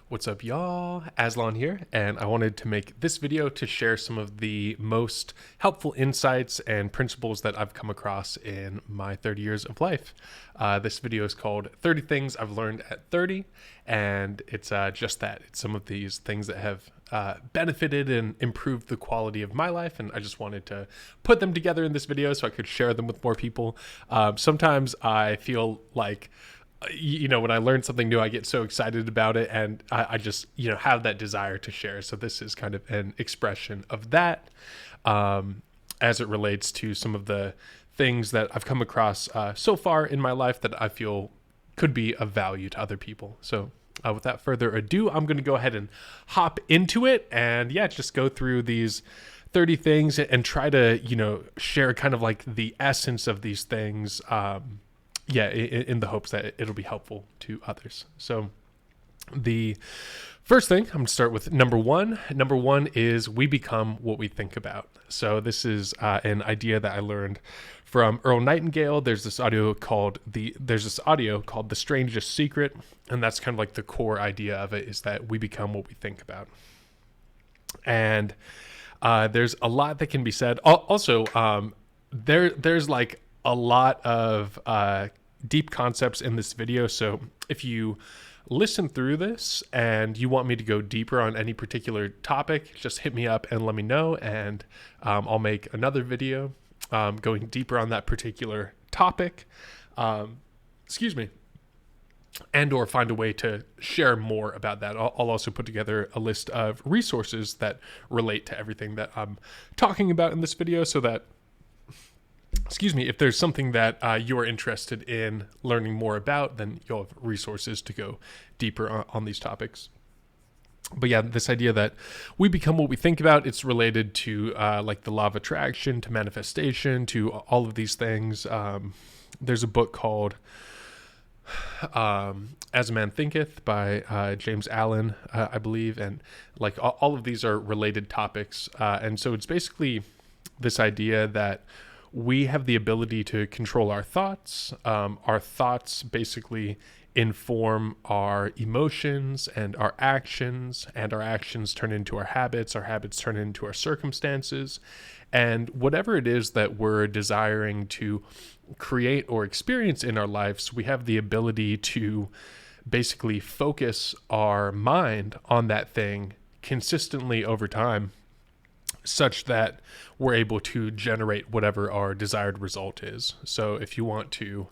What's up, y'all? Azlon here, and I wanted to make this video to share some of the most helpful insights and principles that I've come across in my 30 years of life. This video is called 30 Things I've Learned at 30, and it's just that. It's some of these things that have benefited and improved the quality of my life, and I just wanted to put them together in this video so I could share them with more people. Sometimes I feel like when I learn something new, I get so excited about it, and I just, have that desire to share. So this is kind of an expression of that as it relates to some of the things that I've come across so far in my life that I feel could be of value to other people. So without further ado, I'm going to go ahead and hop into it and just go through these 30 things and try to, share kind of like the essence of these things. In the hopes that it'll be helpful to others. So the first thing, I'm going to start with number one. Number one is we become what we think about. So this is an idea that I learned from Earl Nightingale. There's this audio called The Strangest Secret. And that's kind of like the core idea of it, is that we become what we think about. And there's a lot that can be said. Also, there's like a lot of deep concepts in this video. So if you listen through this and you want me to go deeper on any particular topic, just hit me up and let me know, and I'll make another video going deeper on that particular topic. And or find a way to share more about that. I'll also put together a list of resources that relate to everything that I'm talking about in this video, so that if there's something that you are interested in learning more about, then you'll have resources to go deeper on these topics. But this idea that we become what we think about, it's related to like the law of attraction, to manifestation, to all of these things. There's a book called As a Man Thinketh by James Allen, I believe. And like all of these are related topics. And so it's basically this idea that we have the ability to control our thoughts. Our thoughts basically inform our emotions and our actions turn into our habits turn into our circumstances. And whatever it is that we're desiring to create or experience in our lives, we have the ability to basically focus our mind on that thing consistently over time, such that we're able to generate whatever our desired result is. So if you want to,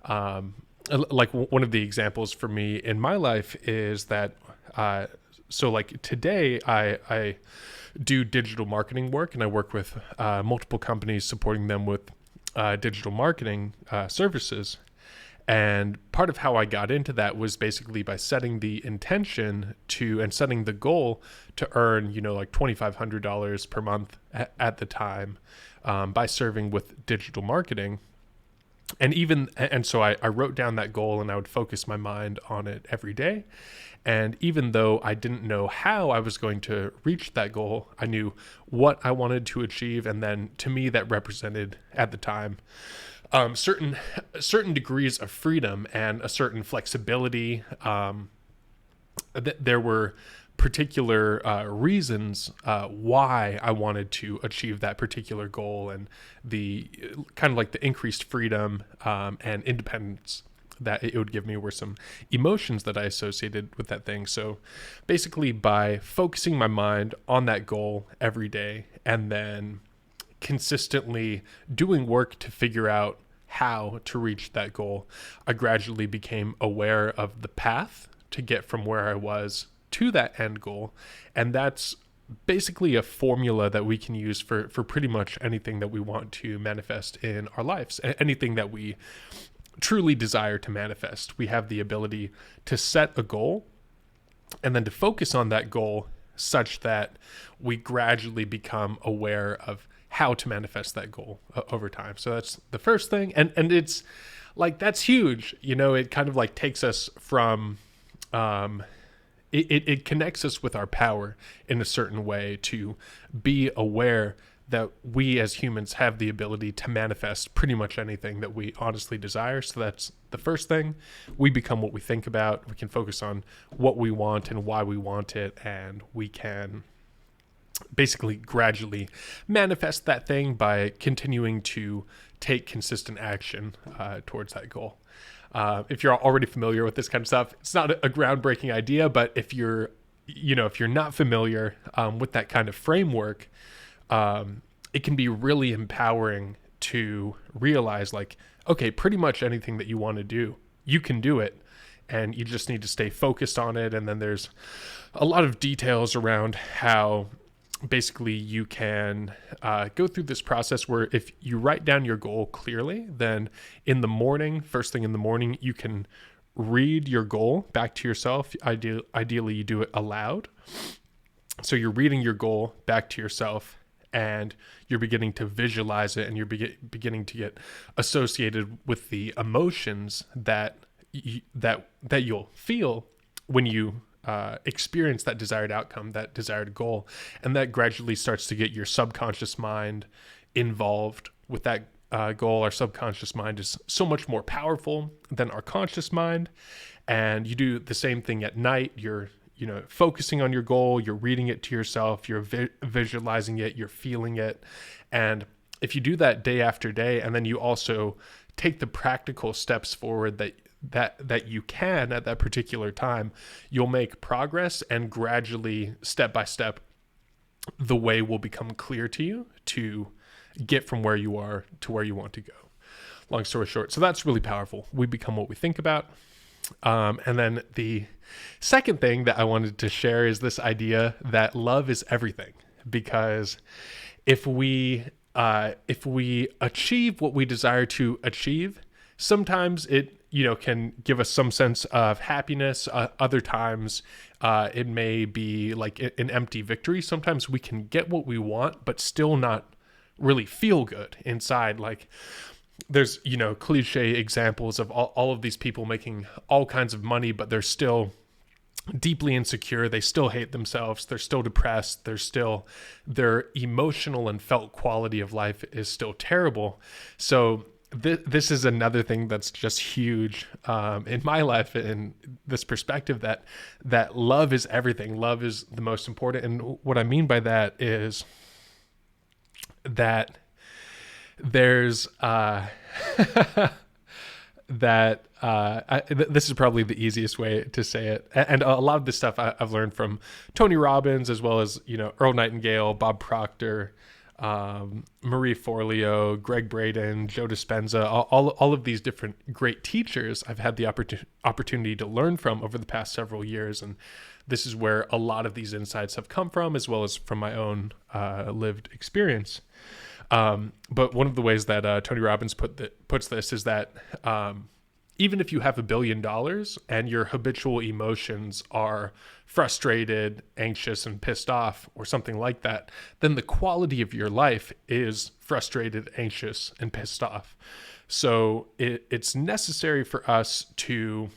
like one of the examples for me in my life is that, so like today I do digital marketing work, and I work with multiple companies supporting them with digital marketing services. And part of how I got into that was basically by setting the intention and setting the goal to earn, like $2,500 per month at the time by serving with digital marketing. And so I wrote down that goal, and I would focus my mind on it every day. And even though I didn't know how I was going to reach that goal, I knew what I wanted to achieve. And then to me, that represented at the time certain degrees of freedom and a certain flexibility. There were particular reasons why I wanted to achieve that particular goal, and the kind of like the increased freedom and independence that it would give me were some emotions that I associated with that thing. So basically, by focusing my mind on that goal every day and then consistently doing work to figure out how to reach that goal, I gradually became aware of the path to get from where I was to that end goal. And that's basically a formula that we can use for pretty much anything that we want to manifest in our lives, anything that we truly desire to manifest. We have the ability to set a goal and then to focus on that goal such that we gradually become aware of how to manifest that goal over time. So that's the first thing. And it's like, that's huge. It kind of like takes us from, it connects us with our power in a certain way to be aware that we as humans have the ability to manifest pretty much anything that we honestly desire. So that's the first thing. We become what we think about. We can focus on what we want and why we want it, and we can basically gradually manifest that thing by continuing to take consistent action towards that goal. If you're already familiar with this kind of stuff, it's not a groundbreaking idea, but if you're not familiar with that kind of framework, it can be really empowering to realize, like, okay, pretty much anything that you want to do, you can do it, and you just need to stay focused on it. And then there's a lot of details around how basically you can go through this process where if you write down your goal clearly, then in the morning, first thing in the morning, you can read your goal back to yourself. Ideally, you do it aloud. So you're reading your goal back to yourself, and you're beginning to visualize it, and you're beginning to get associated with the emotions that you'll feel when you experience that desired outcome, that desired goal. And that gradually starts to get your subconscious mind involved with that goal. Our subconscious mind is so much more powerful than our conscious mind. And you do the same thing at night. You're focusing on your goal, you're reading it to yourself, you're visualizing it, you're feeling it. And if you do that day after day, and then you also take the practical steps forward that you can at that particular time, you'll make progress, and gradually, step by step, the way will become clear to you to get from where you are to where you want to go. Long story short, so that's really powerful. We become what we think about. And then the second thing that I wanted to share is this idea that love is everything. Because if we achieve what we desire to achieve, sometimes it can give us some sense of happiness. Other times it may be like an empty victory. Sometimes we can get what we want, but still not really feel good inside. Like, there's, cliche examples of all of these people making all kinds of money, but they're still deeply insecure. They still hate themselves. They're still depressed. Their emotional and felt quality of life is still terrible. So this is another thing that's just huge in my life, in this perspective that love is everything. Love is the most important. And what I mean by that is that there's this is probably the easiest way to say it, and a lot of this stuff I've learned from Tony Robbins, as well as Earl Nightingale, Bob Proctor, Marie Forleo, Greg Braden, Joe Dispenza, all of these different great teachers I've had the opportunity to learn from over the past several years. And this is where a lot of these insights have come from, as well as from my own lived experience. But one of the ways that Tony Robbins puts this is that even if you have $1 billion and your habitual emotions are frustrated, anxious, and pissed off, or something like that, then the quality of your life is frustrated, anxious, and pissed off. So it's necessary for us to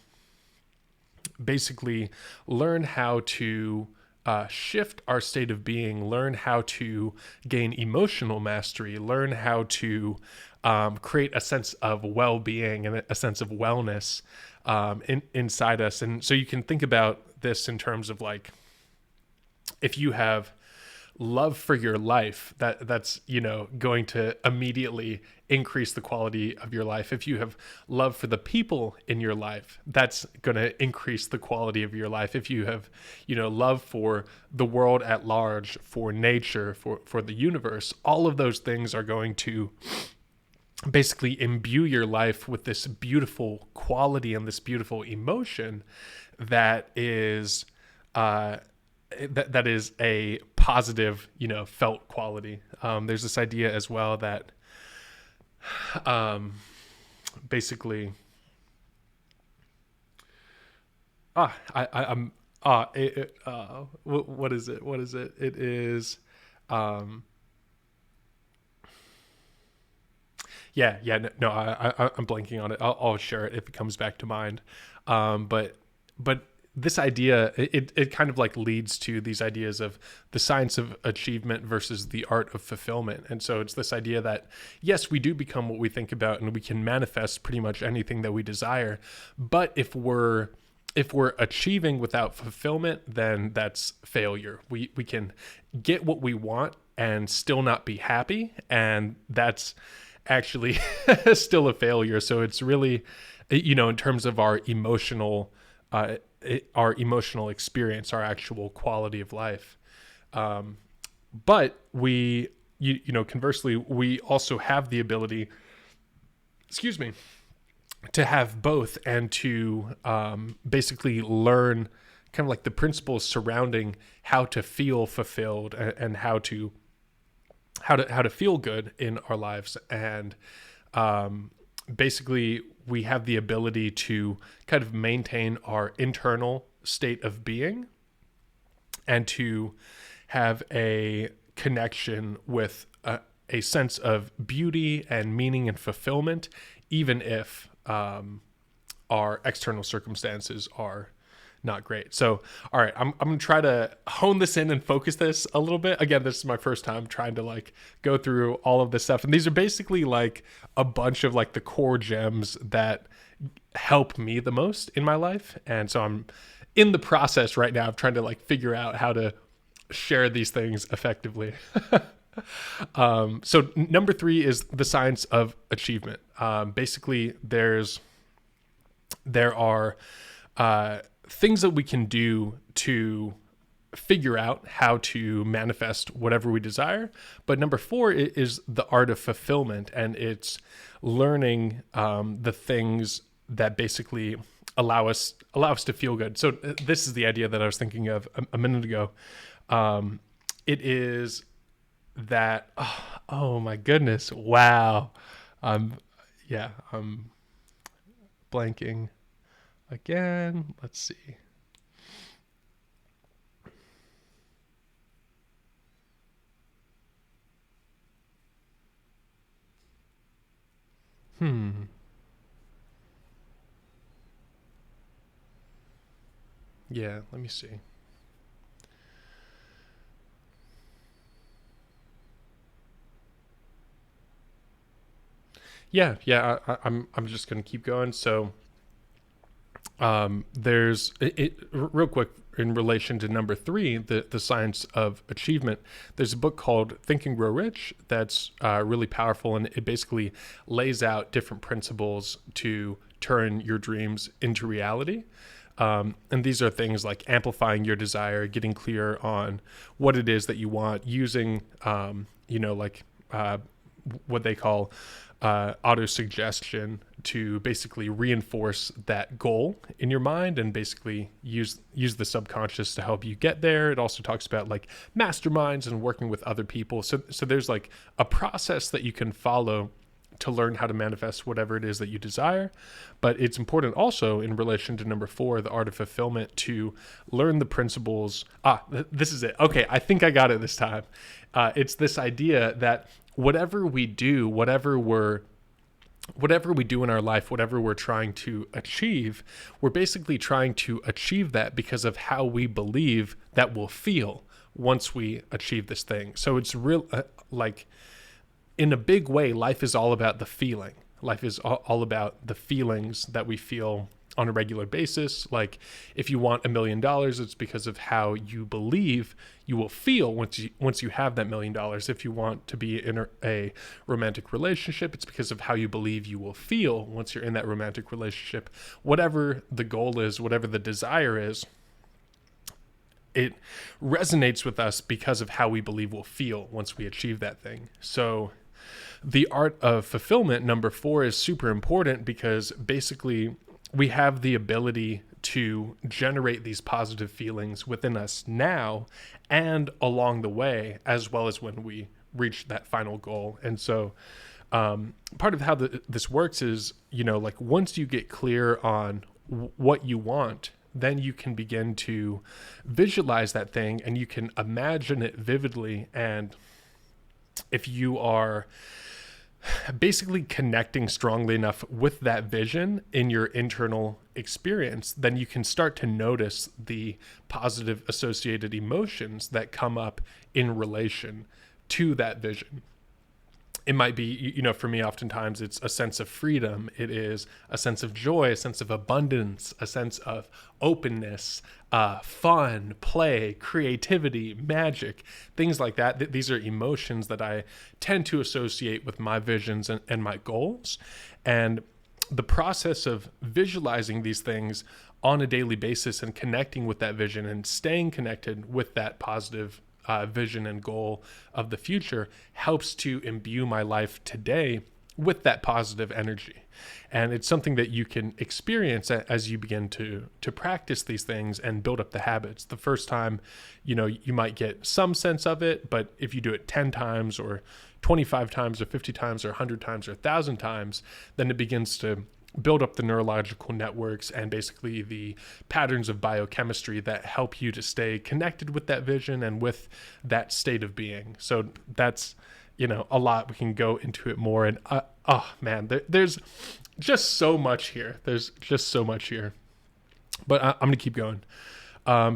basically learn how to shift our state of being, learn how to gain emotional mastery, learn how to create a sense of well-being and a sense of wellness inside us. And so you can think about this in terms of, like, if you have love for your life, that's going to immediately increase the quality of your life. If you have love for the people in your life, that's going to increase the quality of your life. If you have love for the world at large, for nature, for the universe, all of those things are going to basically imbue your life with this beautiful quality and this beautiful emotion that is that is a positive, felt quality. There's this idea as well that basically, what is it? What is it? It is, I'm blanking on it. I'll share it if it comes back to mind. But this idea, it kind of like leads to these ideas of the science of achievement versus the art of fulfillment. And so it's this idea that, yes, we do become what we think about, and we can manifest pretty much anything that we desire. But if we're achieving without fulfillment, then that's failure. We can get what we want and still not be happy, and that's actually still a failure. So it's really, in terms of our emotional experience, our actual quality of life. But we, conversely, we also have the ability, to have both, and to basically learn kind of like the principles surrounding how to feel fulfilled, and how to feel good in our lives. And basically we have the ability to kind of maintain our internal state of being, and to have a connection with a sense of beauty and meaning and fulfillment, even if our external circumstances are not great. So, all right, I'm going to try to hone this in and focus this a little bit. Again, this is my first time trying to like go through all of this stuff. And these are basically like a bunch of like the core gems that help me the most in my life. And so I'm in the process right now of trying to like figure out how to share these things effectively. So number 3 is the science of achievement. Basically there are things that we can do to figure out how to manifest whatever we desire. But number 4 is the art of fulfillment, and it's learning the things that basically allow us to feel good. So this is the idea that I was thinking of a minute ago. It is that, oh my goodness, wow. I'm blanking again. Let's see. Yeah, let me see. I'm just gonna keep going. So there's real quick in relation to number 3, the science of achievement. There's a book called Think and Grow Rich that's really powerful, and it basically lays out different principles to turn your dreams into reality. And these are things like amplifying your desire, getting clear on what it is that you want, using what they call auto-suggestion to basically reinforce that goal in your mind, and basically use the subconscious to help you get there. It also talks about like masterminds and working with other people. So there's like a process that you can follow to learn how to manifest whatever it is that you desire. But it's important also in relation to number 4, the art of fulfillment, to learn the principles. This is it. Okay, I think I got it this time. It's this idea that whatever we do, whatever we do in our life, whatever we're trying to achieve, we're basically trying to achieve that because of how we believe that we'll feel once we achieve this thing. So it's real, like in a big way, life is all about the feeling. Life is all about the feelings that we feel on a regular basis. Like if you want $1 million, it's because of how you believe you will feel once you have that $1 million. If you want to be in a romantic relationship, it's because of how you believe you will feel once you're in that romantic relationship. Whatever the goal is, whatever the desire is, it resonates with us because of how we believe we'll feel once we achieve that thing. So the art of fulfillment, number 4, is super important because basically we have the ability to generate these positive feelings within us now and along the way, as well as when we reach that final goal. And so part of how this works is, like once you get clear on what you want, then you can begin to visualize that thing and you can imagine it vividly. And if you are basically connecting strongly enough with that vision in your internal experience, then you can start to notice the positive associated emotions that come up in relation to that vision. It might be, for me, oftentimes it's a sense of freedom. It is a sense of joy, a sense of abundance, a sense of openness, fun, play, creativity, magic, things like that. These are emotions that I tend to associate with my visions and my goals. And the process of visualizing these things on a daily basis and connecting with that vision and staying connected with that positive vision and goal of the future helps to imbue my life today with that positive energy. And it's something that you can experience as you begin to practice these things and build up the habits. The first time, you might get some sense of it, but if you do it 10 times or 25 times or 50 times or 100 times or 1,000 times, then it begins to build up the neurological networks and basically the patterns of biochemistry that help you to stay connected with that vision and with that state of being. So that's, a lot. We can go into it more. And there's just so much here. But I'm going to keep going.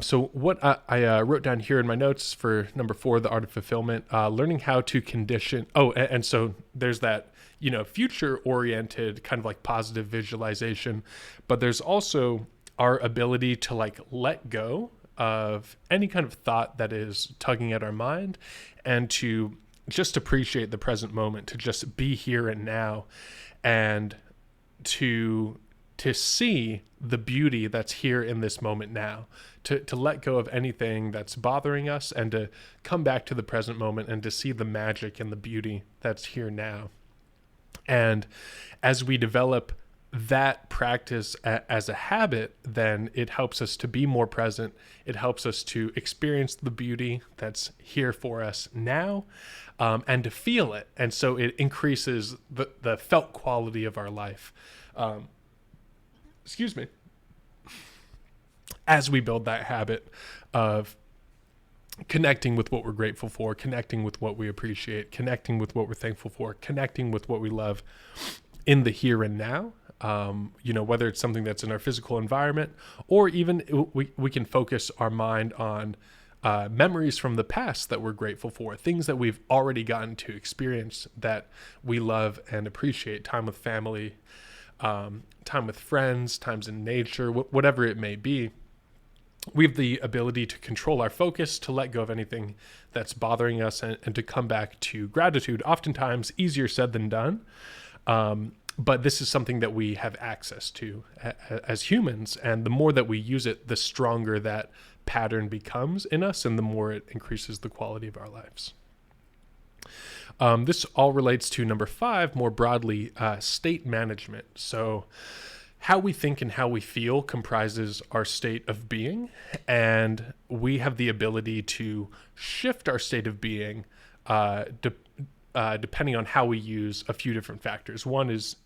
So what I wrote down here in my notes for number 4, the art of fulfillment, learning how to condition. And so there's that, future-oriented kind of like positive visualization, but there's also our ability to like let go of any kind of thought that is tugging at our mind and to just appreciate the present moment, to just be here and now, and to see the beauty that's here in this moment now, to let go of anything that's bothering us and to come back to the present moment and to see the magic and the beauty that's here now. And as we develop that practice as a habit, then it helps us to be more present. It helps us to experience the beauty that's here for us now, and to feel it. And so it increases the felt quality of our life. As we build that habit of connecting with what we're grateful for, connecting with what we appreciate, connecting with what we're thankful for, connecting with what we love in the here and now, whether it's something that's in our physical environment, or even we can focus our mind on memories from the past that we're grateful for, things that we've already gotten to experience that we love and appreciate, time with family, time with friends, times in nature, whatever it may be. We have the ability to control our focus, to let go of anything that's bothering us, and to come back to gratitude. Oftentimes easier said than done. But this is something that we have access to as humans. And the more that we use it, the stronger that pattern becomes in us, and the more it increases the quality of our lives. This all relates to number 5, more broadly, state management. So how we think and how we feel comprises our state of being, and we have the ability to shift our state of being depending on how we use a few different factors. One is,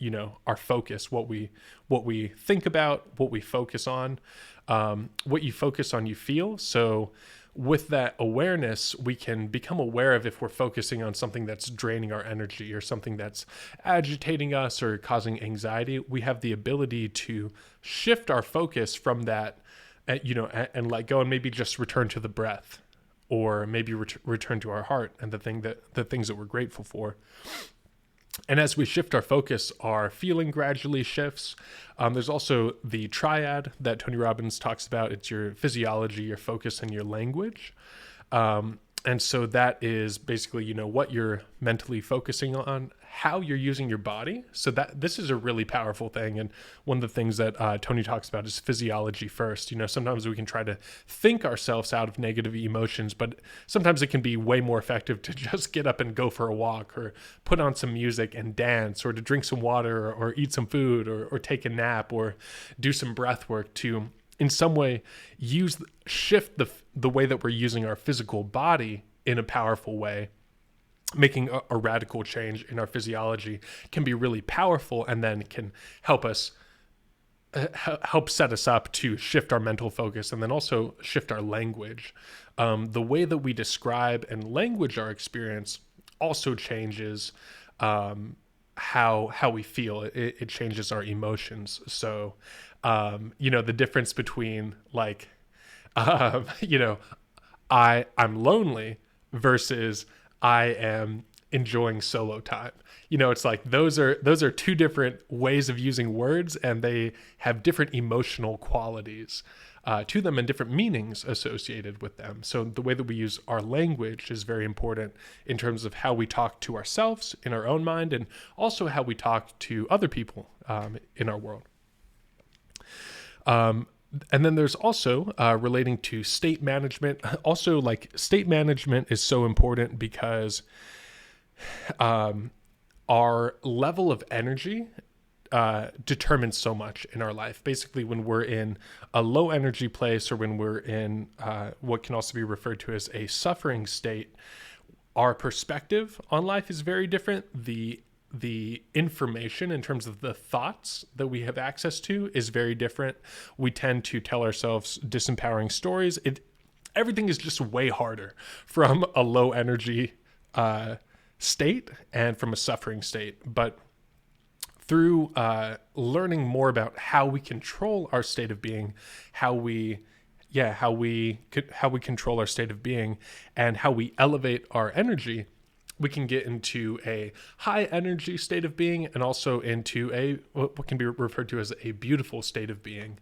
our focus, what we think about, what we focus on, what you focus on, you feel. So with that awareness, we can become aware of if we're focusing on something that's draining our energy or something that's agitating us or causing anxiety. We have the ability to shift our focus from that, and let go, and maybe just return to the breath, or maybe return to our heart and the things that we're grateful for. And as we shift our focus, our feeling gradually shifts. There's also the triad that Tony Robbins talks about. It's your physiology, your focus, and your language. And so that is basically, what you're mentally focusing on, how you're using your body. So this is a really powerful thing. And one of the things that Tony talks about is physiology first. Sometimes we can try to think ourselves out of negative emotions, but sometimes it can be way more effective to just get up and go for a walk, or put on some music and dance, or to drink some water, or eat some food, or take a nap, or do some breath work to, in some way, shift the way that we're using our physical body in a powerful way. Making a radical change in our physiology can be really powerful, and then can help set us up to shift our mental focus, and then also shift our language. The way that we describe and language our experience also changes how we feel. It changes our emotions. So, the difference between like, you know, I'm lonely versus I am enjoying solo time. It's like those are two different ways of using words, and they have different emotional qualities to them and different meanings associated with them. So the way that we use our language is very important in terms of how we talk to ourselves in our own mind, and also how we talk to other people in our world. And then there's also relating to state management. Also, like, state management is so important because our level of energy determines so much in our life. Basically, when we're in a low energy place, or when we're in what can also be referred to as a suffering state, our perspective on life is very different. The information in terms of the thoughts that we have access to is very different. We tend to tell ourselves disempowering stories. Everything is just way harder from a low energy state and from a suffering state. But through learning more about how we control our state of being, how we control our state of being, and how we elevate our energy, we can get into a high energy state of being, and also into what can be referred to as a beautiful state of being.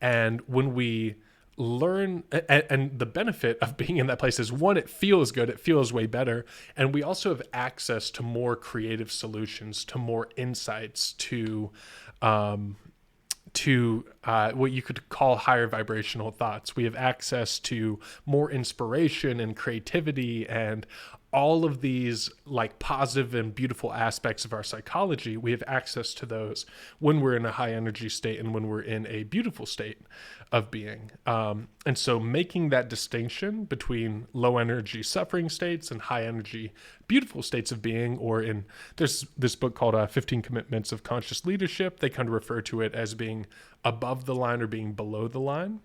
And when we learn, and the benefit of being in that place is, one, it feels good, it feels way better, and we also have access to more creative solutions, to more insights, to what you could call higher vibrational thoughts. We have access to more inspiration and creativity, and all of these like positive and beautiful aspects of our psychology. We have access to those when we're in a high energy state and when we're in a beautiful state of being. And so making that distinction between low energy suffering states and high energy beautiful states of being, there's this book called 15 Commitments of Conscious Leadership. They kind of refer to it as being above the line or being below the line.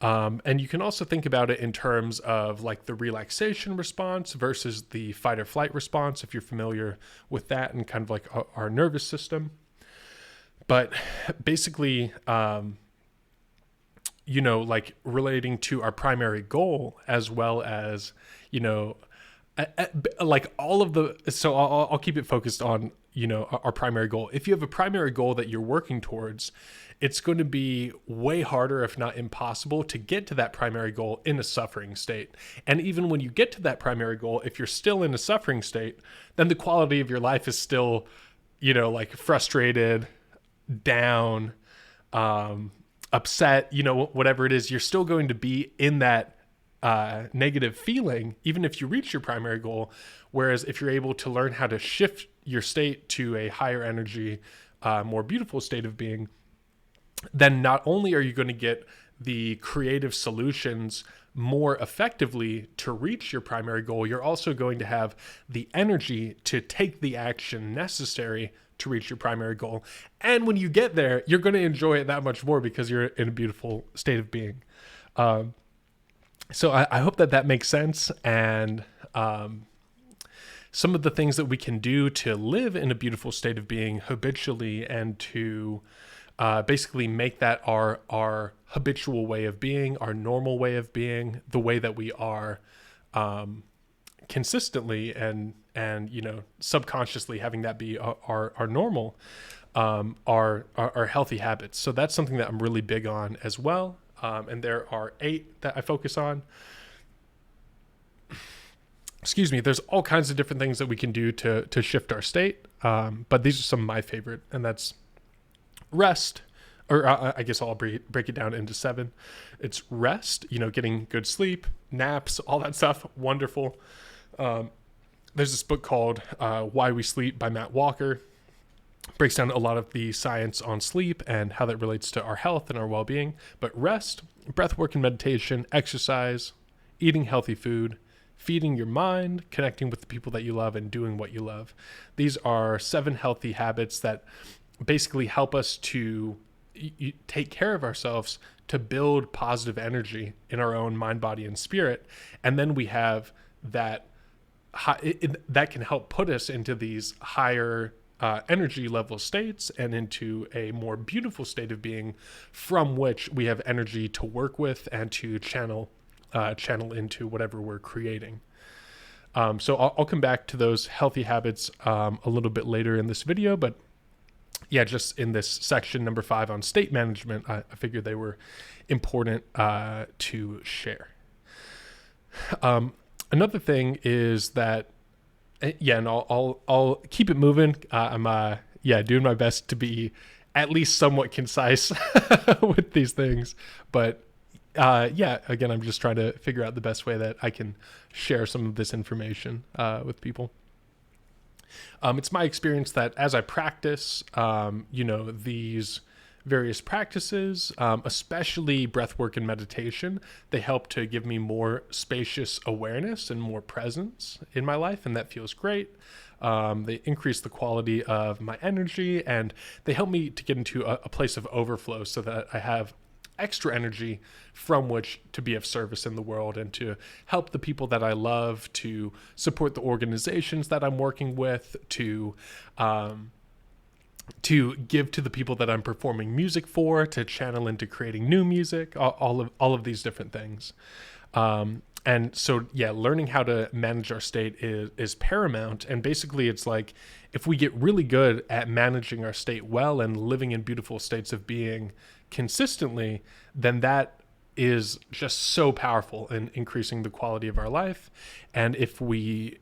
And you can also think about it in terms of like the relaxation response versus the fight or flight response, if you're familiar with that, and kind of like our nervous system. But basically, like relating to our primary goal, as well as, like all of the, so I'll keep it focused on, our primary goal. If you have a primary goal that you're working towards, it's going to be way harder, if not impossible, to get to that primary goal in a suffering state. And even when you get to that primary goal, if you're still in a suffering state, then the quality of your life is still, like frustrated, down, upset, whatever it is, you're still going to be in that negative feeling, even if you reach your primary goal. Whereas if you're able to learn how to shift your state to a higher energy, more beautiful state of being, then not only are you going to get the creative solutions more effectively to reach your primary goal, you're also going to have the energy to take the action necessary to reach your primary goal. And when you get there, you're going to enjoy it that much more because you're in a beautiful state of being. So I hope that makes sense. And some of the things that we can do to live in a beautiful state of being habitually, and to basically make that our habitual way of being, our normal way of being, the way that we are consistently and subconsciously having that be our normal, are healthy habits. So that's something that I'm really big on as well. And there are 8 that I focus on. Excuse me. There's all kinds of different things that we can do to shift our state. But these are some of my favorite, and that's rest, or I guess I'll break it down into 7. It's rest, getting good sleep, naps, all that stuff. Wonderful. There's this book called Why We Sleep by Matt Walker. Breaks down a lot of the science on sleep and how that relates to our health and our well-being. But rest, breath work and meditation, exercise, eating healthy food, feeding your mind, connecting with the people that you love, and doing what you love. These are 7 healthy habits that basically help us to take care of ourselves, to build positive energy in our own mind, body, and spirit. And then we have that that can help put us into these higher energy level states and into a more beautiful state of being, from which we have energy to work with and to channel into whatever we're creating. So I'll come back to those healthy habits a little bit later in this video, but yeah, just in this section number 5 on state management, I figured they were important to share. Another thing is that, and I'll keep it moving. I'm doing my best to be at least somewhat concise with these things, but again, I'm just trying to figure out the best way that I can share some of this information with people. It's my experience that as I practice, these various practices, especially breath work and meditation, they help to give me more spacious awareness and more presence in my life, and that feels great. They increase the quality of my energy, and they help me to get into a place of overflow so that I have extra energy from which to be of service in the world and to help the people that I love, to support the organizations that I'm working with, to give to the people that I'm performing music for, to channel into creating new music, all of these different things. And so, learning how to manage our state is paramount. And basically it's like, if we get really good at managing our state well and living in beautiful states of being consistently, then that is just so powerful in increasing the quality of our life. And if we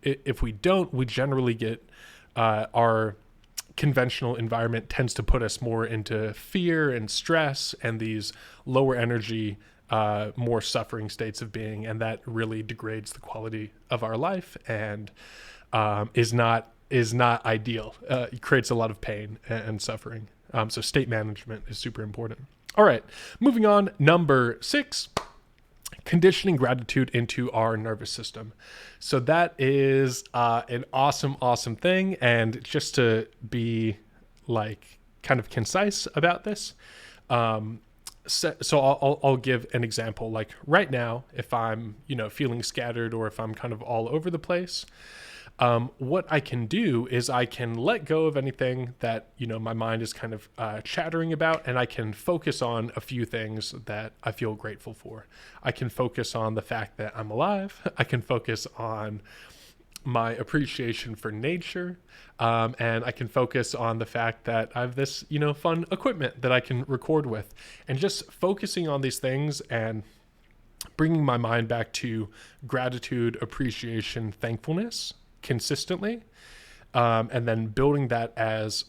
don't, we generally get our conventional environment tends to put us more into fear and stress and these lower energy, more suffering states of being, and that really degrades the quality of our life and is not ideal. It creates a lot of pain and suffering. So state management is super important. All right, moving on. Number 6, conditioning gratitude into our nervous system. So that is an awesome thing. And just to be like kind of concise about this, so I'll give an example. Like right now, if I'm feeling scattered or if I'm kind of all over the place, what I can do is I can let go of anything that my mind is kind of chattering about, and I can focus on a few things that I feel grateful for. I can focus on the fact that I'm alive. I can focus on my appreciation for nature, and I can focus on the fact that I have this fun equipment that I can record with, and just focusing on these things and bringing my mind back to gratitude, appreciation, thankfulness consistently, and then building that as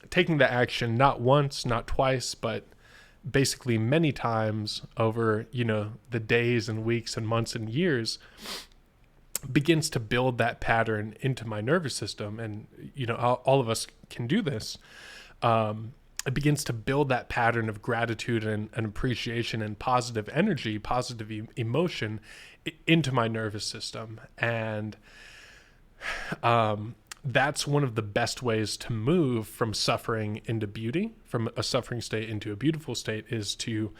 taking the action not once, not twice, but basically many times over the days and weeks and months and years, begins to build that pattern into my nervous system. And all of us can do this. It begins to build that pattern of gratitude and appreciation and positive energy, positive emotion into my nervous system. And that's one of the best ways to move from suffering into beauty, from a suffering state into a beautiful state, is to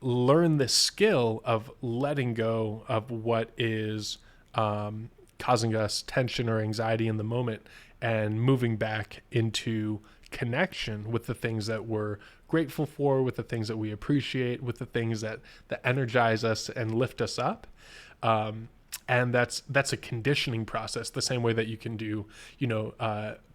learn the skill of letting go of what is causing us tension or anxiety in the moment and moving back into connection with the things that we're grateful for, with the things that we appreciate, with the things that energize us and lift us up. And that's a conditioning process, the same way that you can do,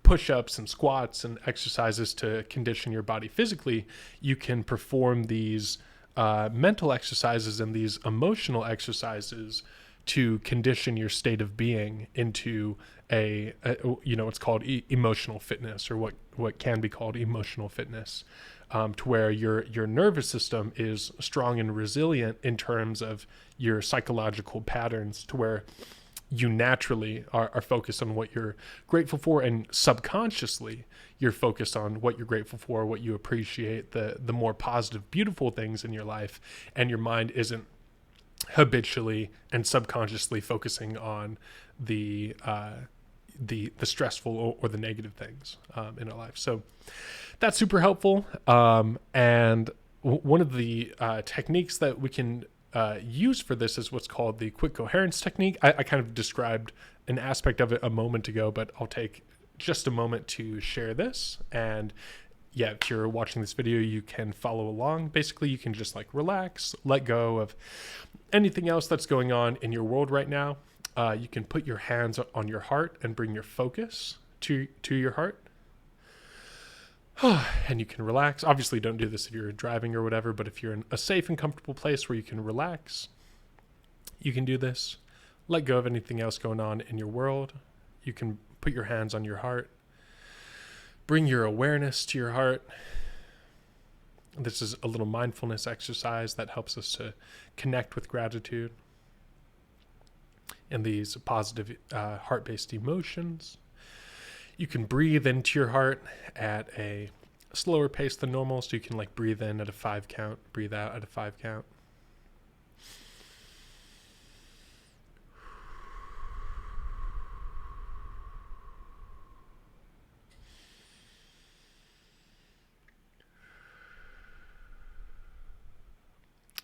push-ups and squats and exercises to condition your body physically. You can perform these mental exercises and these emotional exercises to condition your state of being into it's called emotional fitness, or what can be called emotional fitness, to where your nervous system is strong and resilient in terms of your psychological patterns, to where you naturally are focused on what you're grateful for, and subconsciously you're focused on what you're grateful for, what you appreciate, the more positive, beautiful things in your life, and your mind isn't habitually and subconsciously focusing on the stressful or the negative things in our life. So that's super helpful. And one of the techniques that we can use for this is what's called the quick coherence technique. I kind of described an aspect of it a moment ago, but I'll take just a moment to share this. And yeah, if you're watching this video, you can follow along. Basically, you can just like relax, let go of anything else that's going on in your world right now. You can put your hands on your heart and bring your focus to your heart. And you can relax. Obviously, don't do this if you're driving or whatever, but if you're in a safe and comfortable place where you can relax, you can do this. Let go of anything else going on in your world. You can put your hands on your heart. Bring your awareness to your heart. This is a little mindfulness exercise that helps us to connect with gratitude and these positive heart-based emotions. You can breathe into your heart at a slower pace than normal, so you can like breathe in at a 5 count, breathe out at a 5 count.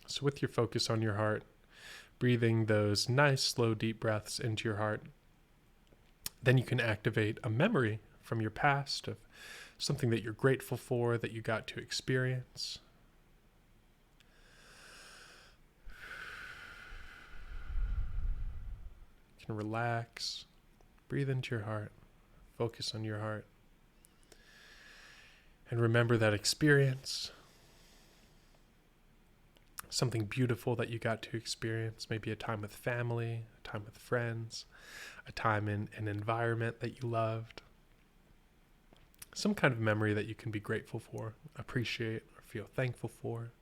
So with your focus on your heart, breathing those nice, slow, deep breaths into your heart, then you can activate a memory from your past of something that you're grateful for, that you got to experience. You can relax, breathe into your heart, focus on your heart, and remember that experience. Something beautiful that you got to experience, maybe a time with family, a time with friends, a time in an environment that you loved. Some kind of memory that you can be grateful for, appreciate, or feel thankful for.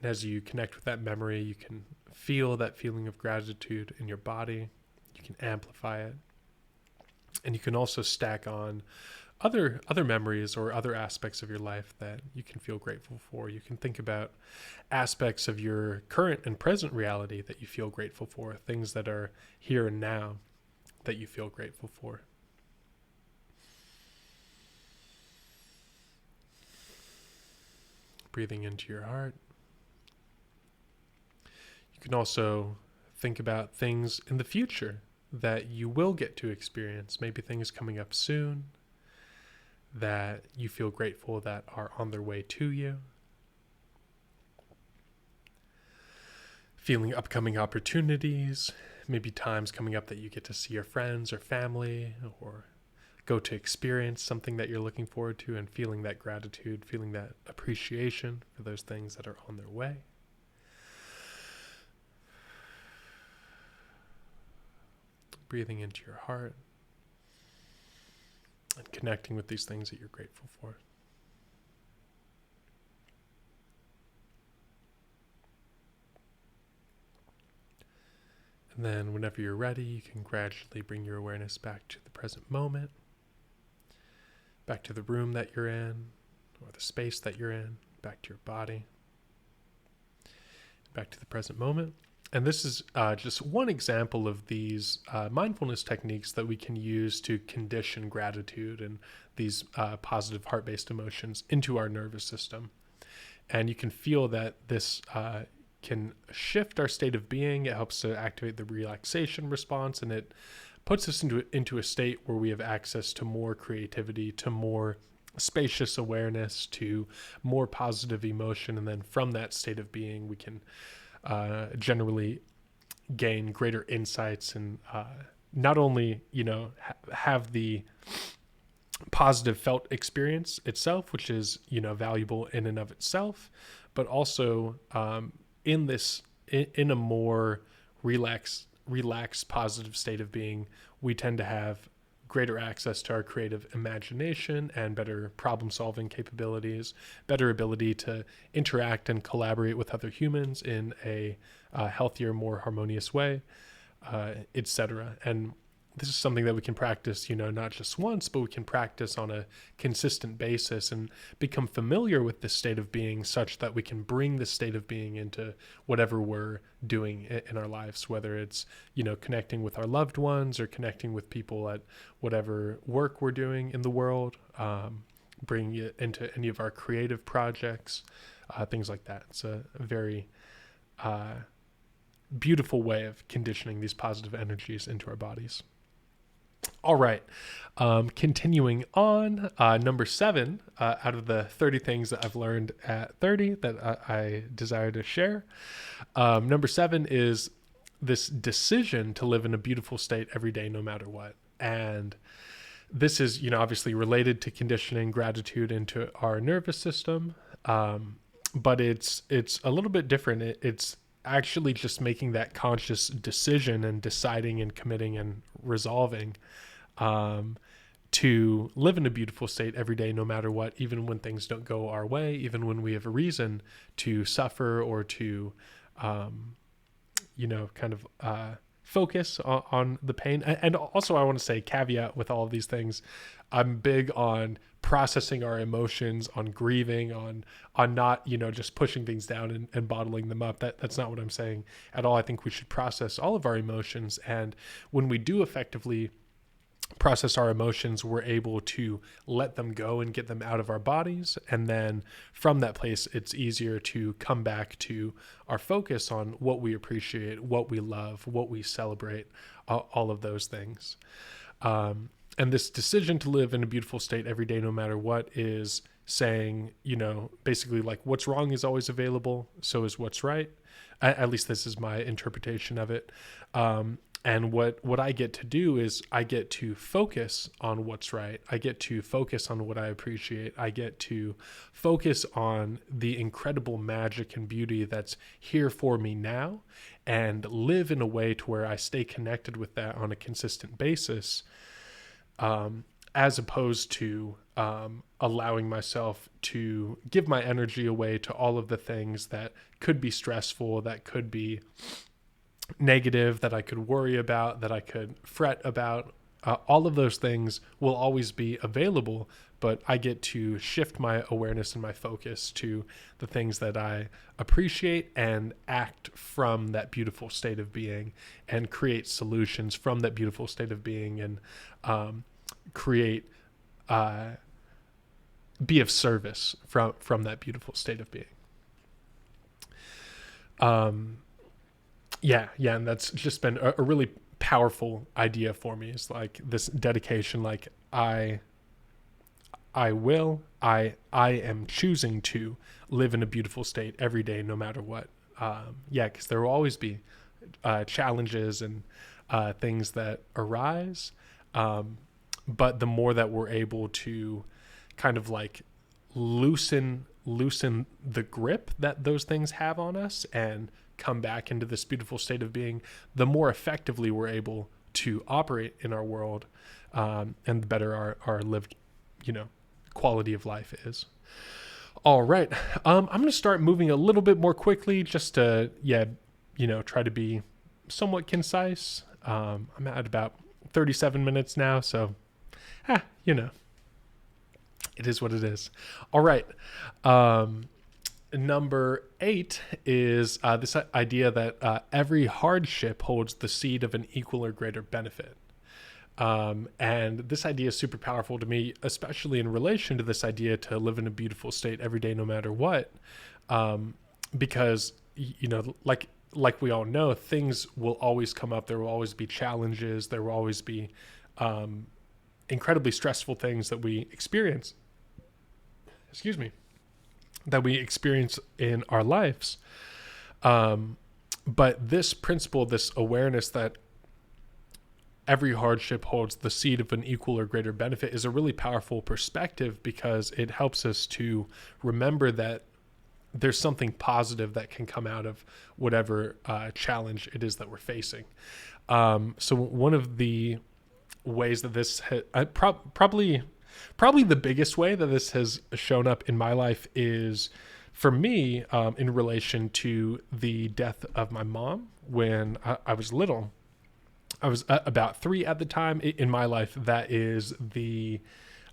And as you connect with that memory, you can feel that feeling of gratitude in your body. You can amplify it. And you can also stack on other memories or other aspects of your life that you can feel grateful for. You can think about aspects of your current and present reality that you feel grateful for, things that are here and now that you feel grateful for. Breathing into your heart. You can also think about things in the future that you will get to experience, maybe things coming up soon that you feel grateful that are on their way to you. Feeling upcoming opportunities, maybe times coming up that you get to see your friends or family or go to experience something that you're looking forward to, and feeling that gratitude, feeling that appreciation for those things that are on their way. Breathing into your heart and connecting with these things that you're grateful for. And then whenever you're ready, you can gradually bring your awareness back to the present moment, back to the room that you're in, or the space that you're in, back to your body, back to the present moment. And this is just one example of these mindfulness techniques that we can use to condition gratitude and these positive heart-based emotions into our nervous system. And you can feel that this can shift our state of being. It helps to activate the relaxation response, and it puts us into a state where we have access to more creativity, to more spacious awareness, to more positive emotion. And then from that state of being, we can generally gain greater insights and not only, have the positive felt experience itself, which is, valuable in and of itself, but also in a more relaxed positive state of being, we tend to have greater access to our creative imagination and better problem solving capabilities, better ability to interact and collaborate with other humans in a healthier, more harmonious way, etc. And this is something that we can practice, not just once, but we can practice on a consistent basis and become familiar with this state of being such that we can bring this state of being into whatever we're doing in our lives, whether it's, connecting with our loved ones or connecting with people at whatever work we're doing in the world, bringing it into any of our creative projects, things like that. It's a very beautiful way of conditioning these positive energies into our bodies. All right. Continuing on, number 7 out of the 30 things that I've learned at 30 that I desire to share. Number 7 is this decision to live in a beautiful state every day, no matter what. And this is, obviously related to conditioning gratitude into our nervous system. But it's a little bit different. It's actually just making that conscious decision and deciding and committing and resolving to live in a beautiful state every day, no matter what, even when things don't go our way, even when we have a reason to suffer or to, focus on the pain. And also I want to say, caveat with all of these things, I'm big on processing our emotions, on grieving, on not, just pushing things down and bottling them up. That's not what I'm saying at all. I think we should process all of our emotions. And when we do effectively process our emotions, we're able to let them go and get them out of our bodies. And then from that place, it's easier to come back to our focus on what we appreciate, what we love, what we celebrate, all of those things. And this decision to live in a beautiful state every day, no matter what, is saying, basically like what's wrong is always available. So is what's right. At least this is my interpretation of it. And what I get to do is I get to focus on what's right. I get to focus on what I appreciate. I get to focus on the incredible magic and beauty that's here for me now, and live in a way to where I stay connected with that on a consistent basis, as opposed to allowing myself to give my energy away to all of the things that could be stressful, that could be negative, that I could worry about, that I could fret about. All of those things will always be available, but I get to shift my awareness and my focus to the things that I appreciate and act from that beautiful state of being, and create solutions from that beautiful state of being, and be of service from that beautiful state of being. Yeah, and that's just been a really powerful idea for me. It's like this dedication, like I am choosing to live in a beautiful state every day, no matter what. Because there will always be challenges and things that arise. But the more that we're able to kind of like loosen the grip that those things have on us and come back into this beautiful state of being, the more effectively we're able to operate in our world, and the better our lived, quality of life is. All right. I'm going to start moving a little bit more quickly, just to, try to be somewhat concise. I'm at about 37 minutes now, so, it is what it is. All right. Number 8 is this idea that every hardship holds the seed of an equal or greater benefit. And this idea is super powerful to me, especially in relation to this idea to live in a beautiful state every day, no matter what. Because, like we all know, things will always come up. There will always be challenges. There will always be incredibly stressful things that we experience. That we experience in our lives. But this principle, this awareness that every hardship holds the seed of an equal or greater benefit, is a really powerful perspective, because it helps us to remember that there's something positive that can come out of whatever challenge it is that we're facing. So one of the ways that this probably the biggest way that this has shown up in my life is, for me, in relation to the death of my mom when I was little. I was about 3 at the time. In my life, that is the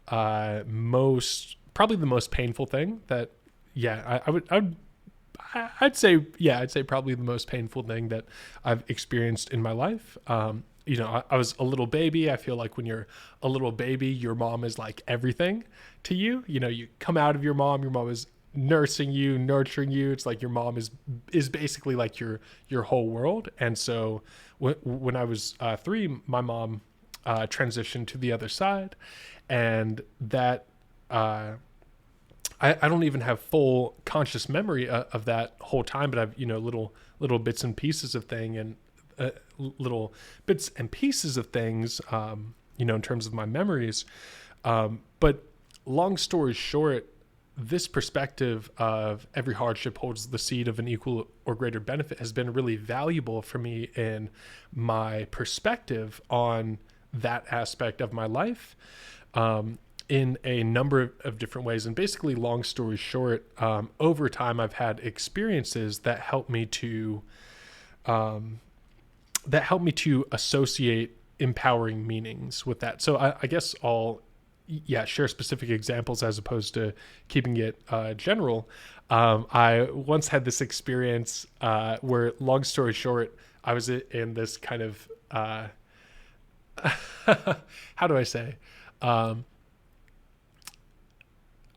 probably the most painful thing that, I'd say probably the most painful thing that I've experienced in my life. I was a little baby. I feel like when you're a little baby, your mom is like everything to you. You come out of your mom is nursing you, nurturing you. It's like your mom is basically like your whole world. And so when I was 3, my mom transitioned to the other side, and that I don't even have full conscious memory of that whole time, but I've little bits and pieces of thing and little bits and pieces of things, in terms of my memories. But long story short, this perspective of every hardship holds the seed of an equal or greater benefit has been really valuable for me in my perspective on that aspect of my life, in a number of different ways. And basically, long story short, over time, I've had experiences that help me to associate empowering meanings with that. So I guess I'll share specific examples as opposed to keeping it general. I once had this experience where, long story short, I was in this kind of how do I say?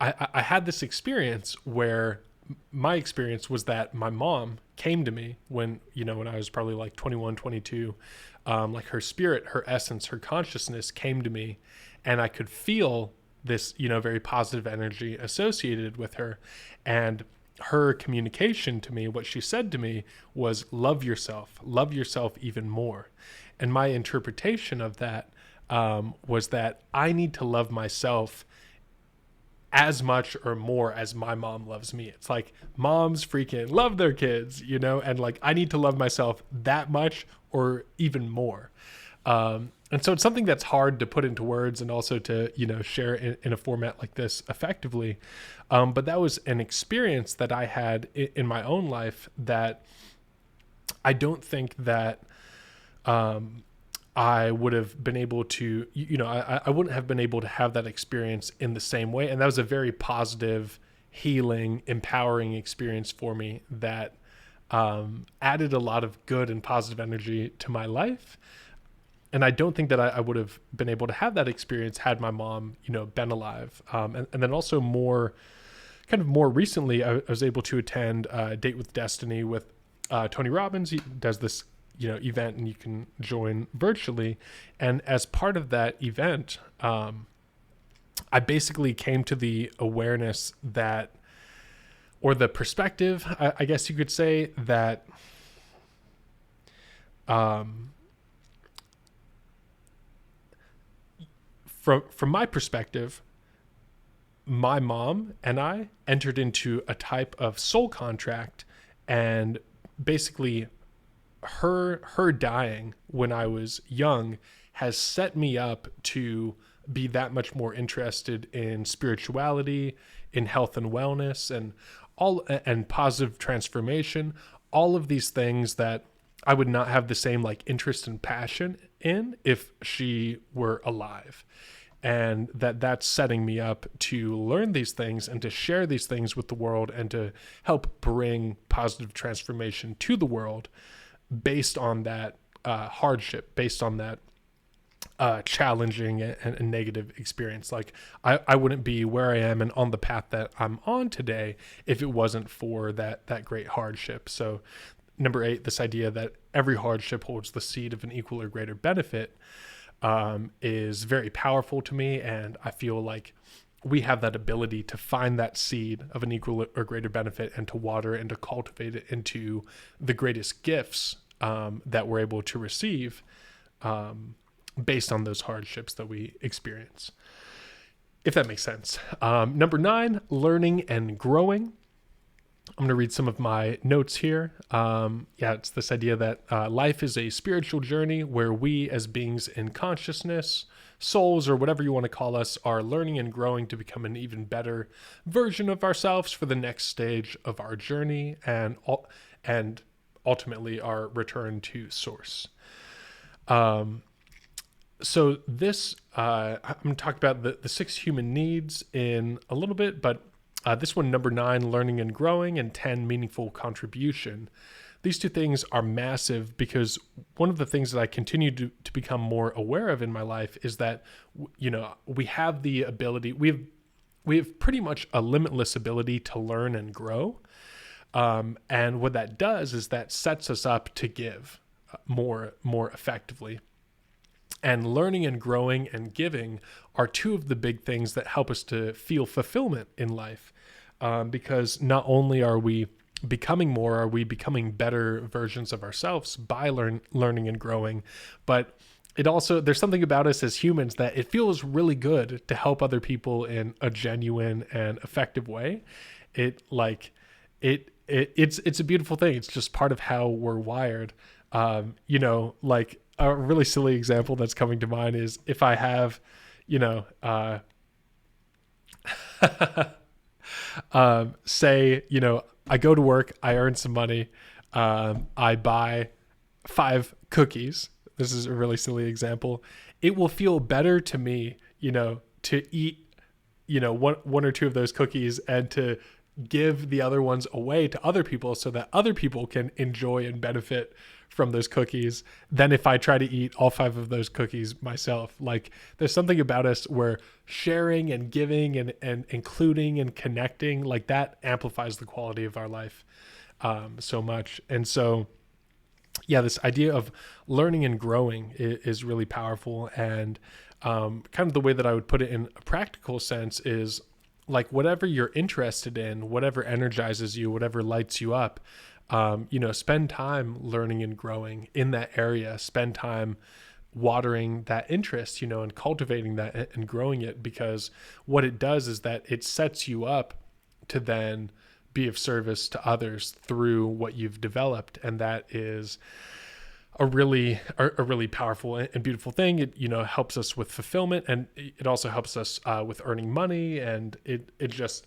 I had this experience where my experience was that my mom came to me when I was probably like 21, 22. Like her spirit, her essence, her consciousness came to me, and I could feel this, very positive energy associated with her. And her communication to me, what she said to me was, love yourself even more. And my interpretation of that was that I need to love myself as much or more as my mom loves me. It's like moms freaking love their kids, and like I need to love myself that much or even more. And so it's something that's hard to put into words and also to, share in a format like this effectively. But that was an experience that I had in my own life that I don't think that I would have been able to, I wouldn't have been able to have that experience in the same way. And that was a very positive, healing, empowering experience for me that added a lot of good and positive energy to my life. And I don't think that I would have been able to have that experience had my mom, been alive. And then also more recently, I was able to attend Date with Destiny with Tony Robbins. He does this event, and you can join virtually. And as part of that event, I basically came to the awareness that, or the perspective, I guess you could say, that from my perspective, my mom and I entered into a type of soul contract, and basically her dying when I was young has set me up to be that much more interested in spirituality, in health and wellness, and positive transformation, all of these things that I would not have the same like interest and passion in if she were alive. And that's setting me up to learn these things and to share these things with the world and to help bring positive transformation to the world based on that hardship, based on that challenging and negative experience. Like I wouldn't be where I am and on the path that I'm on today if it wasn't for that great hardship. So number 8, this idea that every hardship holds the seed of an equal or greater benefit is very powerful to me. And I feel like we have that ability to find that seed of an equal or greater benefit and to water and to cultivate it into the greatest gifts that we're able to receive based on those hardships that we experience, if that makes sense. Number 9, learning and growing. I'm going to read some of my notes here. It's this idea that life is a spiritual journey where we as beings in consciousness, souls, or whatever you want to call us, are learning and growing to become an even better version of ourselves for the next stage of our journey and ultimately our return to source. So this, I'm going to talk about the 6 human needs in a little bit, but this one, number 9, learning and growing, and 10, meaningful contribution. these two things are massive, because one of the things that I continue to become more aware of in my life is that, we have the ability, we have pretty much a limitless ability to learn and grow. And what that does is that sets us up to give more effectively. And learning and growing and giving are two of the big things that help us to feel fulfillment in life. Because not only are we becoming more, are we becoming better versions of ourselves by learning and growing, but there's something about us as humans that it feels really good to help other people in a genuine and effective way. It's a beautiful thing. It's just part of how we're wired. Like a really silly example that's coming to mind is if I have, say, I go to work, I earn some money, I buy 5 cookies. This is a really silly example. It will feel better to me, to eat, one or two of those cookies and to give the other ones away to other people so that other people can enjoy and benefit from those cookies than if I try to eat all 5 of those cookies myself. Like, there's something about us where sharing and giving and including and connecting, like, that amplifies the quality of our life so much. And so, yeah, this idea of learning and growing is really powerful. And kind of the way that I would put it in a practical sense is, like, whatever you're interested in, whatever energizes you, whatever lights you up, spend time learning and growing in that area. Spend time watering that interest, and cultivating that and growing it, because what it does is that it sets you up to then be of service to others through what you've developed. And that is a really powerful and beautiful thing. It, helps us with fulfillment, and it also helps us with earning money. And it just,